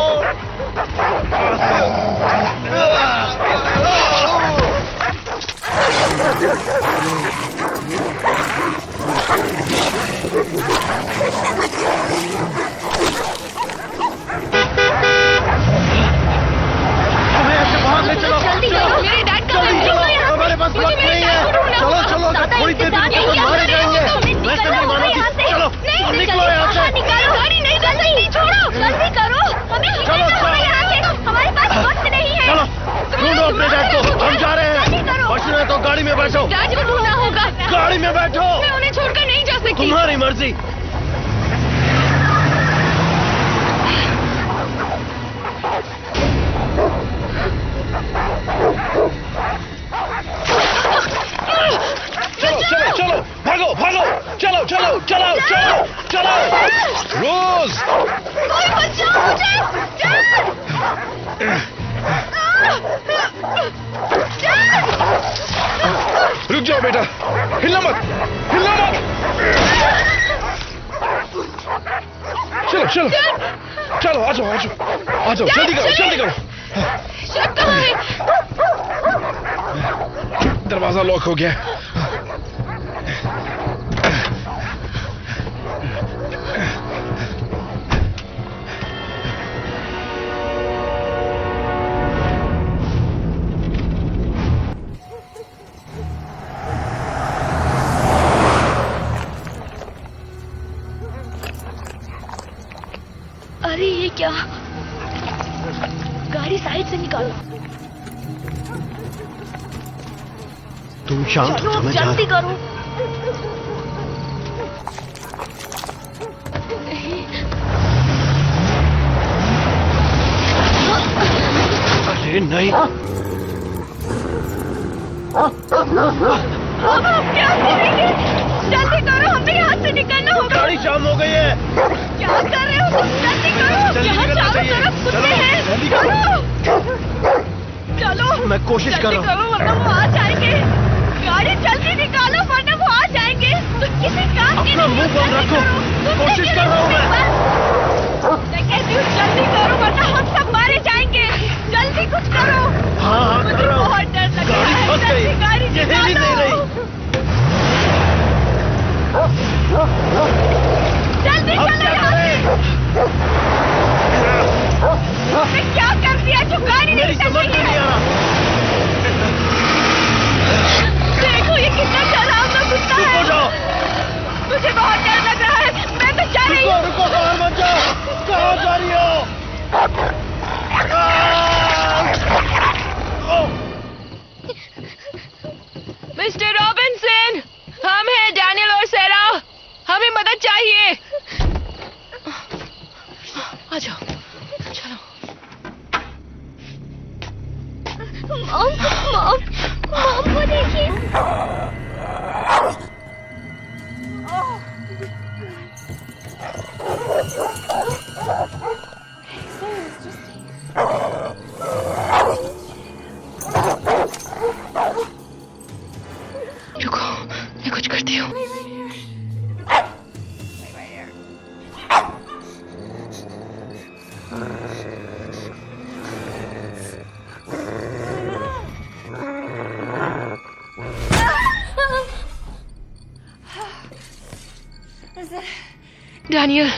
हमें ऐसे बाहर ले चलो। जल्दी करो, मेरे डैड का जल्दी चलो, हमारे पास वक्त नहीं है। चलो चलो, थोड़ी देर में तो मारे जाएंगे। वैसे नहीं मानोगी। चलो निकलो यहाँ से। गाड़ी नहीं चल सकती, छोड़ो। जल्दी करो, हमें चलो चलो, हमारे पास वक्त नहीं है। चलो ढूंढो अपने डैड को, हम जा रहे हैं। बचना है तो गाड़ी में बैठो। डैड को ढूंढना होगा। गाड़ी में बैठो। मैं उन्हें छोड़कर नहीं जा सकती। तुम्हारी मर्जी। चलो चलो चलो, भागो भागो, चलो चलो चलो चलो चलो। रोज कोई बचाओ मुझे। रुक जाओ बेटा, हिलना मत, हिलना मत। चलो चलो चलो, आ जाओ आ जाओ आ जाओ, जल्दी करो जल्दी करो। दरवाजा लॉक हो गया। अरे ये क्या? गाड़ी साइड से निकालो। तुम शांत हो, चलो मैं जा जल्दी करो। अरे नहीं। अब हम क्या करेंगे? जल्दी करो, हमें यहाँ से निकलना होगा। गाड़ी जाम हो गई है। क्या कर रहे हो तुम? जल्दी करो, जल्दी यहाँ निकलना चारों चाहिए। तरफ कुत्ते चलो, हैं। जल्दी करो। चलो मैं कोशिश कर रहा हूँ। जल्दी करो वरना वो आ जाएंगे। गाड़ी जल्दी निकालो वरना वो आ जाएंगे। तुम किसी काम की अपना मुंह बंद रखो। कोशिश कर रहा हूँ मैं। मैं कहती हूँ जल्दी करो वरना हम सब मारे जाएंगे। जल्दी कुछ करो। हाँ हाँ कर रहा हूँ। बहुत डर लग रहा गाड़ी है। फंस गई। जल्दी गाड़ी ये हिल ही निकालो। नहीं रही। जल्दी अब चलो क्या यहाँ से। तुमने क्या कर दिया जो गाड़ी नहीं मेरी चल समझ रही में नहीं है? आ रहा। देखो ये कितना डरावना कुत्ता चुप है। हो जाओ। मुझे बहुत डर लग रहा है। मैं तो जा रही रुको हूँ। रुको, बाहर मत जाओ। कहाँ जा रही हो? मिस्टर रॉबिन्सन, हम हैं डैनियल और सेरा। हमें मदद चाहिए। आ जाओ चलो। मॉम को देखिए। रुको, मैं कुछ करती हूँ। डैनियल,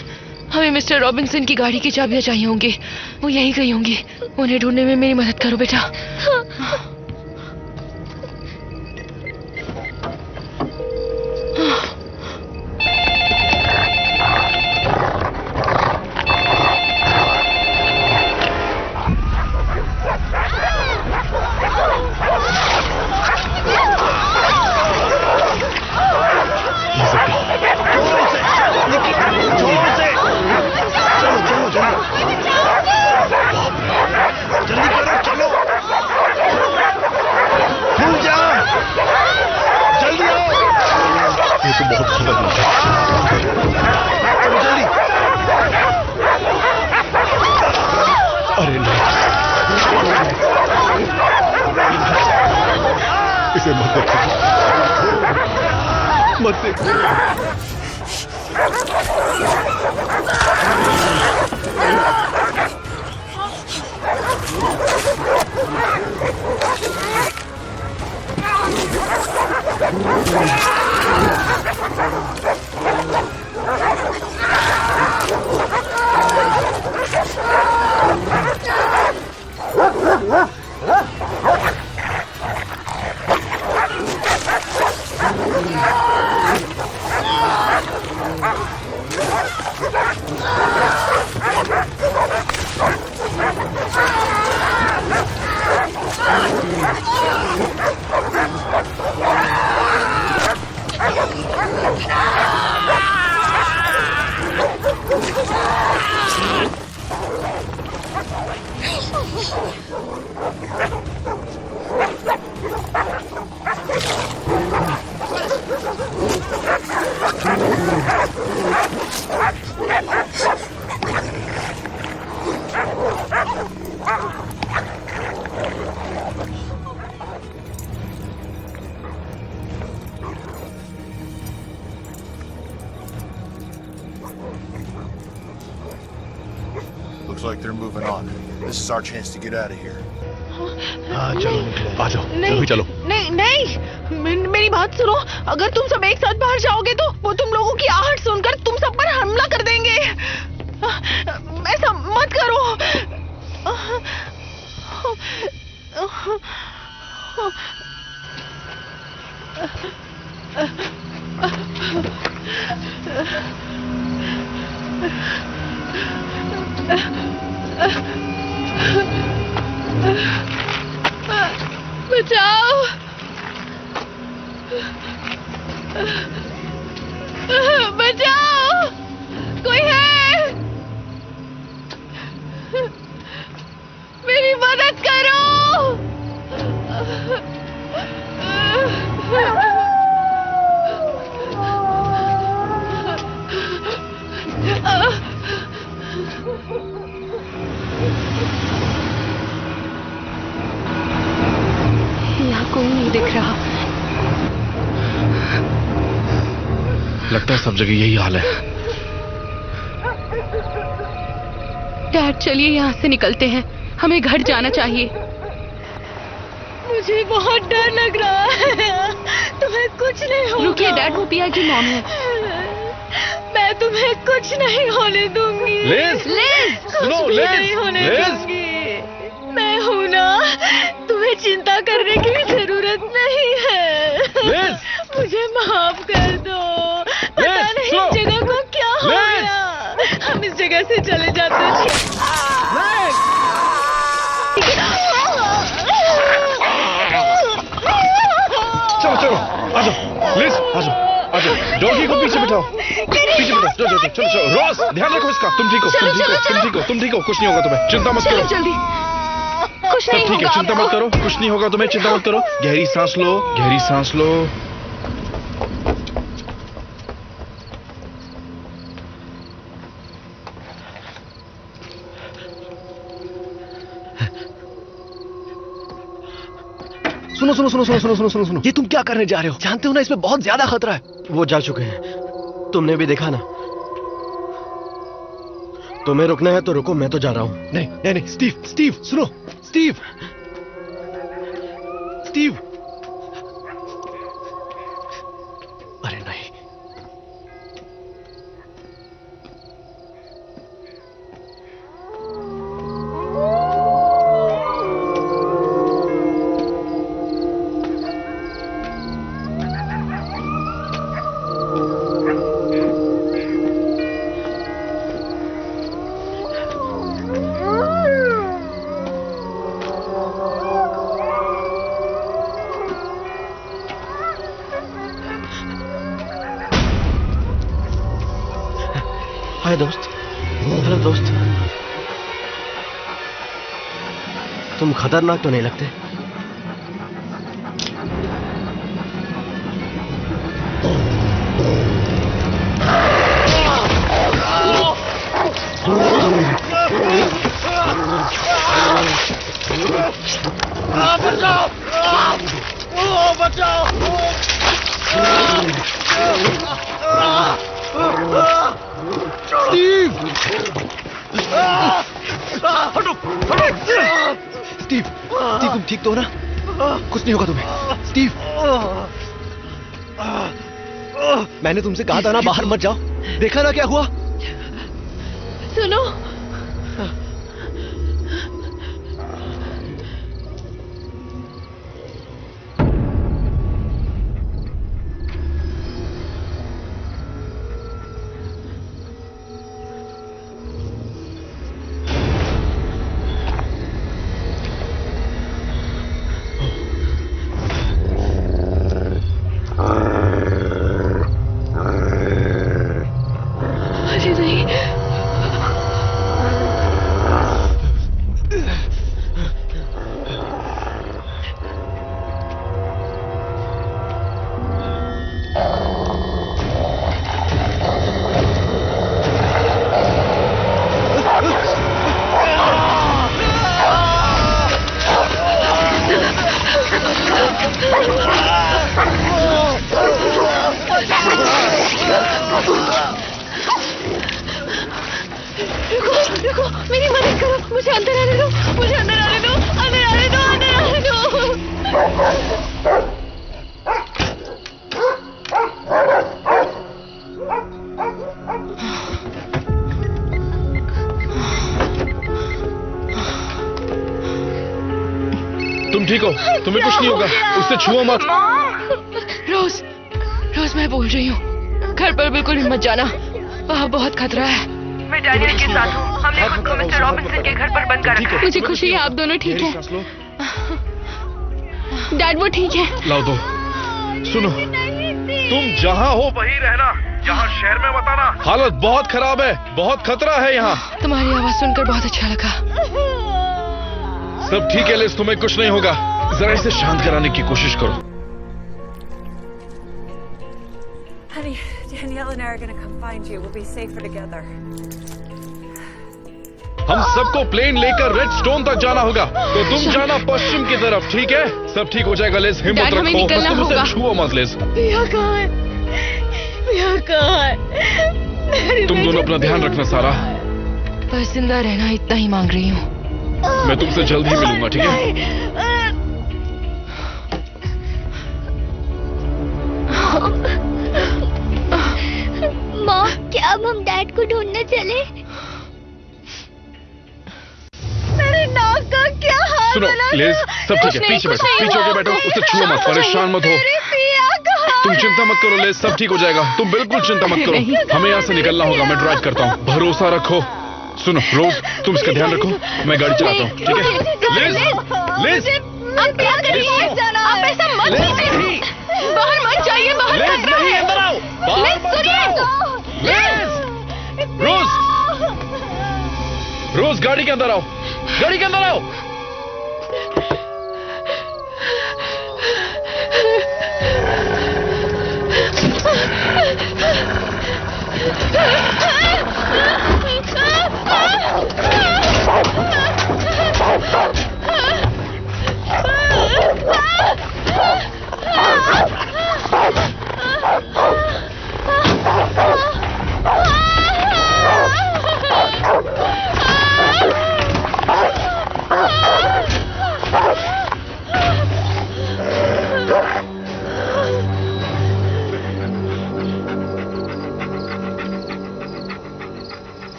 हमें मिस्टर रॉबिन्सन की गाड़ी की चाबियां चाहिए होंगी। वो यहीं कहीं होंगी। उन्हें ढूंढने में मेरी मदद करो बेटा। जल्दी करो, चलो। मत देख। Looks like they're moving on. This is our chance to get out of here. हाँ चलो निकलो, आ जाओ, नहीं, चलो। नहीं नहीं मेरी बात सुनो। अगर तुम सब एक साथ बाहर जाओगे तो वो तुम लोगों की आहट सुनकर तुम सब पर हमला कर देंगे। ऐसा मत करो। बचाओ, बचाओ, कोई है? मेरी मदद करो। यहाँ कोई नहीं दिख रहा। लगता है सब जगह यही हाल है। डैड चलिए यहाँ से निकलते हैं, हमें घर जाना चाहिए। मुझे बहुत डर लग रहा है। तुम्हें कुछ नहीं होगा। रुकिए डैड, वो पिया की मॉम है। मैं तुम्हें कुछ नहीं होने दूंगी। लिज, सुनो, कुछ भी लिज, नहीं होने लिज। दूंगी। मैं हूं ना, तुम्हें चिंता करने की भी जरूरत नहीं है। लिज, मुझे माफ कर दो। पता नहीं सुनो, इस जगह को क्या हो गया। हम इस जगह से चले जाते हैं। चलो चलो, आ जाओ, लिज, आ जाओ, आ जाओ। डॉगी को पीछे बिठाओ, पीछे बिठाओ। चलो चलो चलो चलो। रॉस, ध्यान रखो इसका। तुम ठीक हो, तुम ठीक हो, तुम ठीक हो, तुम ठीक हो। कुछ नहीं होगा तुम्हें, चिंता मत करो। जल्दी, कुछ सब नहीं ठीक है, होगा चिंता मत करो। कुछ नहीं होगा तुम्हें, चिंता मत करो। गहरी सांस लो, गहरी सांस लो। सुनो सुनो सुनो सुनो सुनो सुनो सुनो सुनो, ये तुम क्या करने जा रहे हो? जानते हो ना इसमें बहुत ज्यादा खतरा है। वो जा चुके हैं, तुमने भी देखा ना। तुम्हें रुकना है तो रुको, मैं तो जा रहा हूं। नहीं नहीं नहीं, स्टीव स्टीव सुनो, स्टीव स्टीव। अरे नहीं, हाय दोस्त। हेलो दोस्त। तुम खतरनाक तो नहीं लगते। बचाओ, बचाओ। स्टीव, स्टीव तुम ठीक तो हो ना? कुछ नहीं होगा तुम्हें। स्टीव, मैंने तुमसे कहा था ना बाहर मत जाओ। देखा ना क्या हुआ? सुनो, रुको, मेरी मदद करो, मुझे अंदर आने दो, मुझे अंदर आने दो, अंदर आने दो, अंदर आने दो। तुम ठीक हो? तुम्हें कुछ नहीं होगा, उससे छुओ मत। रोज, रोज मैं बोल रही हूँ, घर पर बिल्कुल भी मत जाना, वहाँ बहुत खतरा है। मैं डैनियल के साथ हूँ। हमने खुद को मिस्टर रॉबिन्सन के घर पर बंद कर रखा है। मुझे खुशी है आप दोनों ठीक हैं। डैड वो ठीक है। लाओ दो। सुनो, तुम जहाँ हो वहीं रहना, यहाँ शहर में मत आना। हालत बहुत खराब है, बहुत खतरा है यहाँ। तुम्हारी आवाज सुनकर बहुत अच्छा लगा। सब ठीक है लिज, तुम्हें कुछ नहीं होगा। जरा इसे शांत कराने की कोशिश करो। Honey, Danielle and I are gonna come find you. We'll be safer together. हम सबको प्लेन लेकर रेड स्टोन तक जाना होगा, तो तुम जाना पश्चिम की तरफ, ठीक है? सब ठीक हो जाएगा लिज, हिम्मत रखो, बस तुम उसे छुओ मत लिज। भैया कहाँ है? भैया कहाँ है? तुम दोनों अपना ध्यान रखना सारा। बस जिंदा रहना इतना ही मांग रही हूँ। मैं तुमसे जल्द ही मिलूंगा, ठीक है? माँ, क्या अब हम डैड को ढूंढने चले? मेरे नाक का क्या हाल सुनो लिज, सब ठीक है, पीछे बैठो, पीछे होके बैठो, उसे छुओ मत, परेशान मत हो। तुम चिंता मत करो लिज, सब ठीक हो जाएगा, तुम बिल्कुल चिंता मत करो। हमें यहाँ से निकलना होगा, मैं ड्राइव करता हूँ, भरोसा रखो। सुनो रोज, तुम इसका ध्यान रखो, मैं गाड़ी चलाता हूँ, ठीक है? लिज, लिज, अब क्या करिए? आप ऐसा मत कीजिए, बाहर मत जाइए, बाहर खतरा है। अंदर आओ, लिज, सुनिए। लिज, रोज, रोज गाड़ी के अंदर आओ, गाड़ी के अंदर आओ।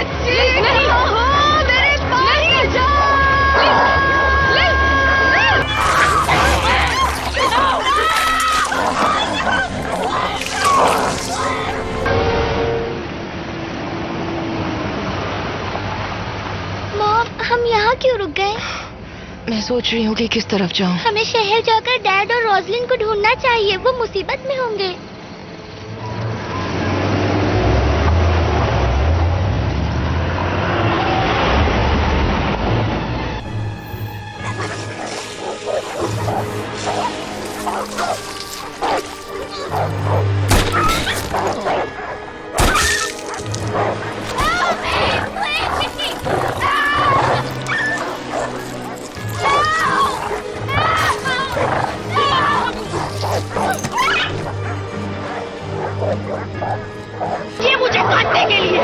नहीं मेरे पास नहीं जा मॉम, हम यहाँ क्यों रुक गए? मैं सोच रही हूँ कि किस तरफ जाऊँ। हमें शहर जाकर डैड और रोजलिन को ढूंढना चाहिए, वो मुसीबत में होंगे। ये मुझे काटने के लिए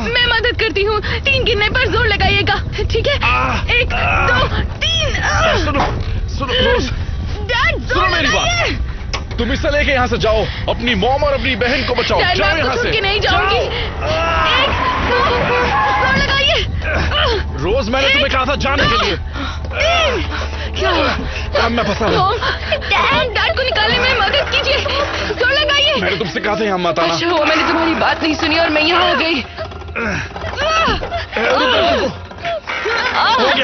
मैं मदद करती हूँ। 3 गिनने पर जोर लगाइएगा, ठीक है? 1 2 3। डैड, सुनो मेरी बात, तुम इसे लेके यहाँ से जाओ, अपनी मॉम और अपनी बहन को बचाओ। जाओ यहाँ से। नहीं जाऊंगी। 1 2 जोर लगाइए। रोज मैंने तुम्हें कहा था जाने के लिए। क्या? अब मैं फंसा हूँ। डैड को निकालने में मदद कीजिए, जोर लगाइए। मैंने तुमसे कहा था यहाँ मत आना। अच्छा हुआ मैंने तुम्हारी बात नहीं सुनी और मैं यहाँ आ गई।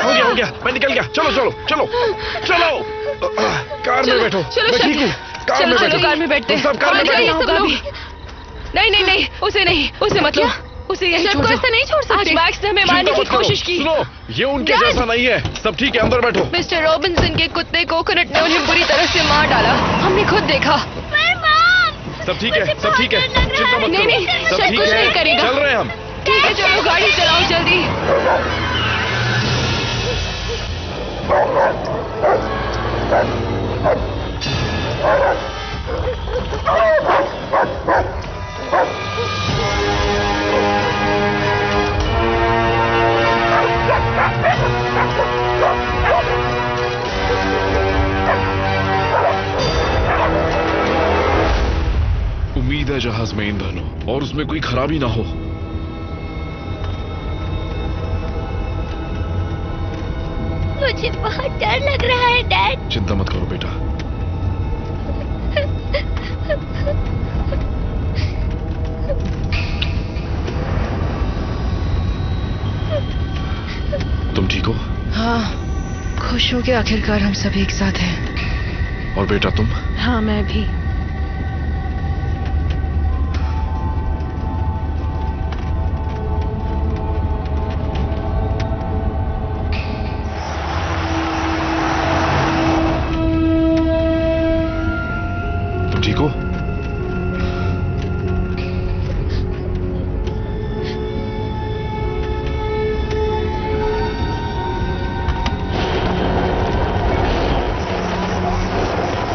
हो गया, मैं निकल गया। चलो। कार में बैठो। मैं ठीक हूँ। कार में बैठते हैं। सब कार में बैठो। नहीं, उसे मत लो। उसे यही छोड़ दो। ऐसा नहीं छोड़ सकते। आज मैक्स ने हमें मारने की कोशिश की। सुनो, ये उनके जैसा नहीं है। सब ठीक है, अंदर बैठो। मिस्टर रॉबिन्सन के कुत्ते कोकोनट ने उन्हें बुरी तरह से मार डाला, हमने खुद देखा। सब ठीक है, चिंता मत करो। नहीं, सब ठीक कुछ है, नहीं करेगा। चल रहे हैं हम। ठीक है, चलो गाड़ी चलाओ जल्दी। उम्मीद है जहाज में ईंधन हो और उसमें कोई खराबी ना हो। मुझे बहुत डर लग रहा है डैड। चिंता मत करो बेटा। तुम ठीक खुश हूँ कि आखिरकार हम सब एक साथ हैं। और बेटा तुम? हाँ, मैं भी। तुम ठीक हो?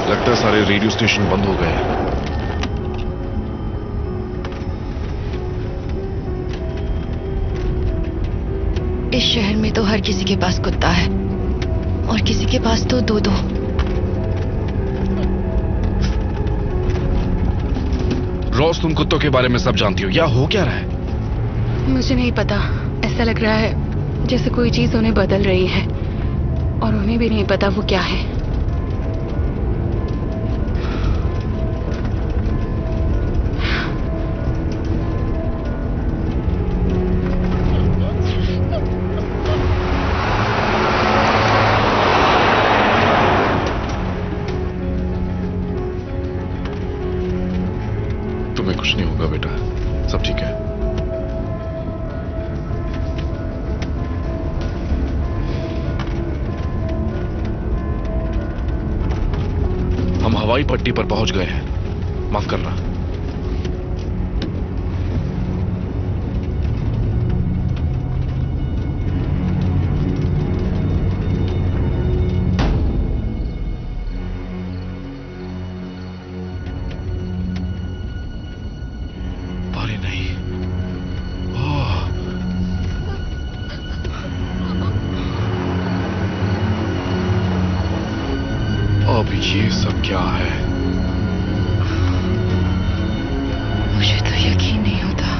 लगता है सारे रेडियो स्टेशन बंद हो गए हैं। इस शहर में तो हर किसी के पास कुत्ता है और किसी के पास तो दो दो। रोज तुम कुत्तों के बारे में सब जानती हो, या हो क्या रहा है? मुझे नहीं पता, ऐसा लग रहा है जैसे कोई चीज उन्हें बदल रही है और उन्हें भी नहीं पता वो क्या है। तुम्हें कुछ नहीं होगा बेटा, सब ठीक है। हम हवाई पट्टी पर पहुंच गए हैं, माफ करना। अरे नहीं, अब ये सब क्या है? मुझे तो यकीन नहीं होता।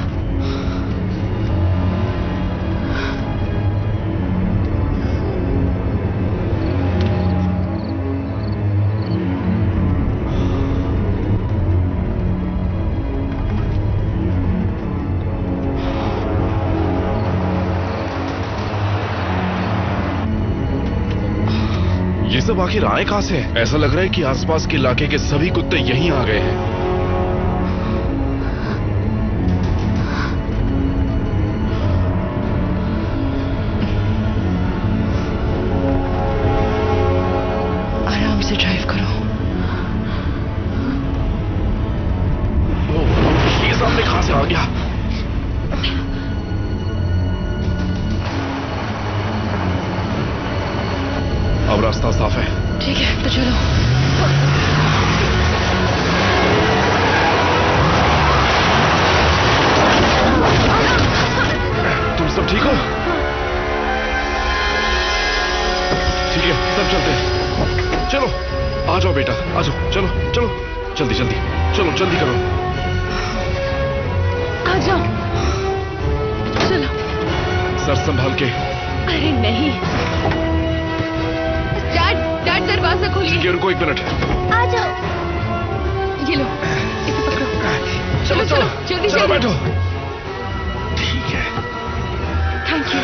ये सब आखिर आए कहां से? ऐसा लग रहा है कि आसपास के इलाके के सभी कुत्ते यहीं आ गए हैं। आराम से ड्राइव करो। ये सामने कहां से आ गया? अब रास्ता साफ है। ठीक है, तो चलो। तुम सब ठीक हो? ठीक है, सब चलते हैं। चलो, आ जाओ बेटा, आ जाओ। चलो चलो, जल्दी जल्दी, चलो जल्दी करो। आ जाओ, चलो। सर संभाल के। अरे नहीं, डैड दरवाजा खोलिए। ठीक है, रुको 1 मिनट। आ जाओ। ये लो, इसे पकड़ो। चलो चलो, जल्दी चलो जल्दी। बैठो। ठीक है, थैंक यू।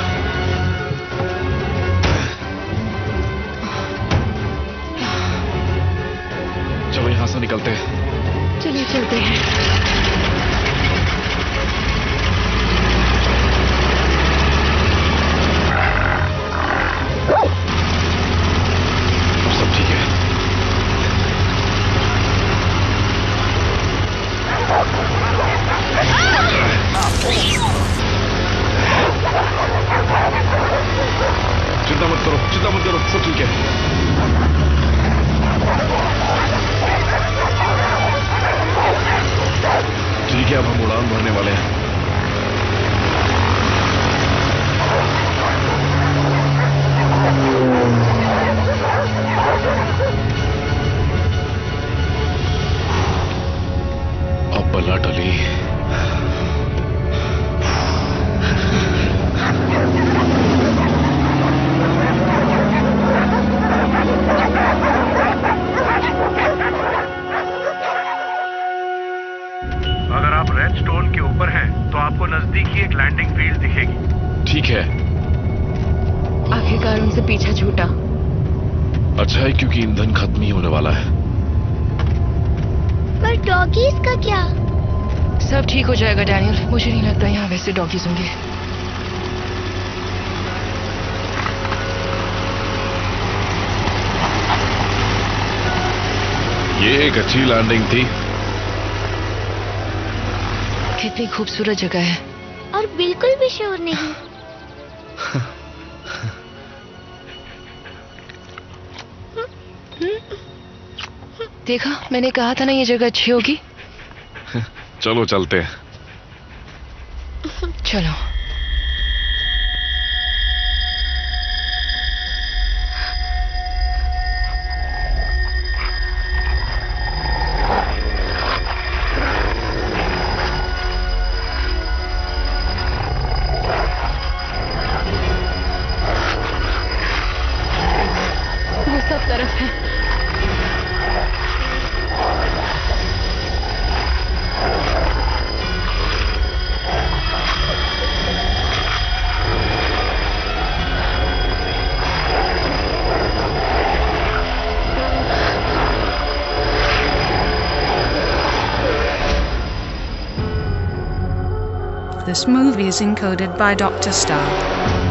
चलो यहां से निकलते हैं। चलिए चलते हैं। सब ठीक है। चिंता मत करो, चिंता मत करो, सब ठीक है। ठीक है, अब हम उड़ान भरने वाले हैं। अब बला टली। अगर आप रेड स्टोन के ऊपर हैं, तो आपको नजदीक ही एक लैंडिंग फील्ड दिखेगी। ठीक है। आखिरकार उनसे पीछा छूटा। अच्छा है क्योंकि ईंधन खत्म ही होने वाला है। पर डॉगीज का क्या? सब ठीक हो जाएगा डैनियल, मुझे नहीं लगता यहाँ वैसे डॉगीज होंगे। ये एक अच्छी लैंडिंग थी। कितनी खूबसूरत जगह है। और बिल्कुल भी शोर नहीं। देखा, मैंने कहा था ना ये जगह अच्छी होगी। चलो चलते हैं। चलो। वो सब तरफ है। This movie is encoded by Dr. Star.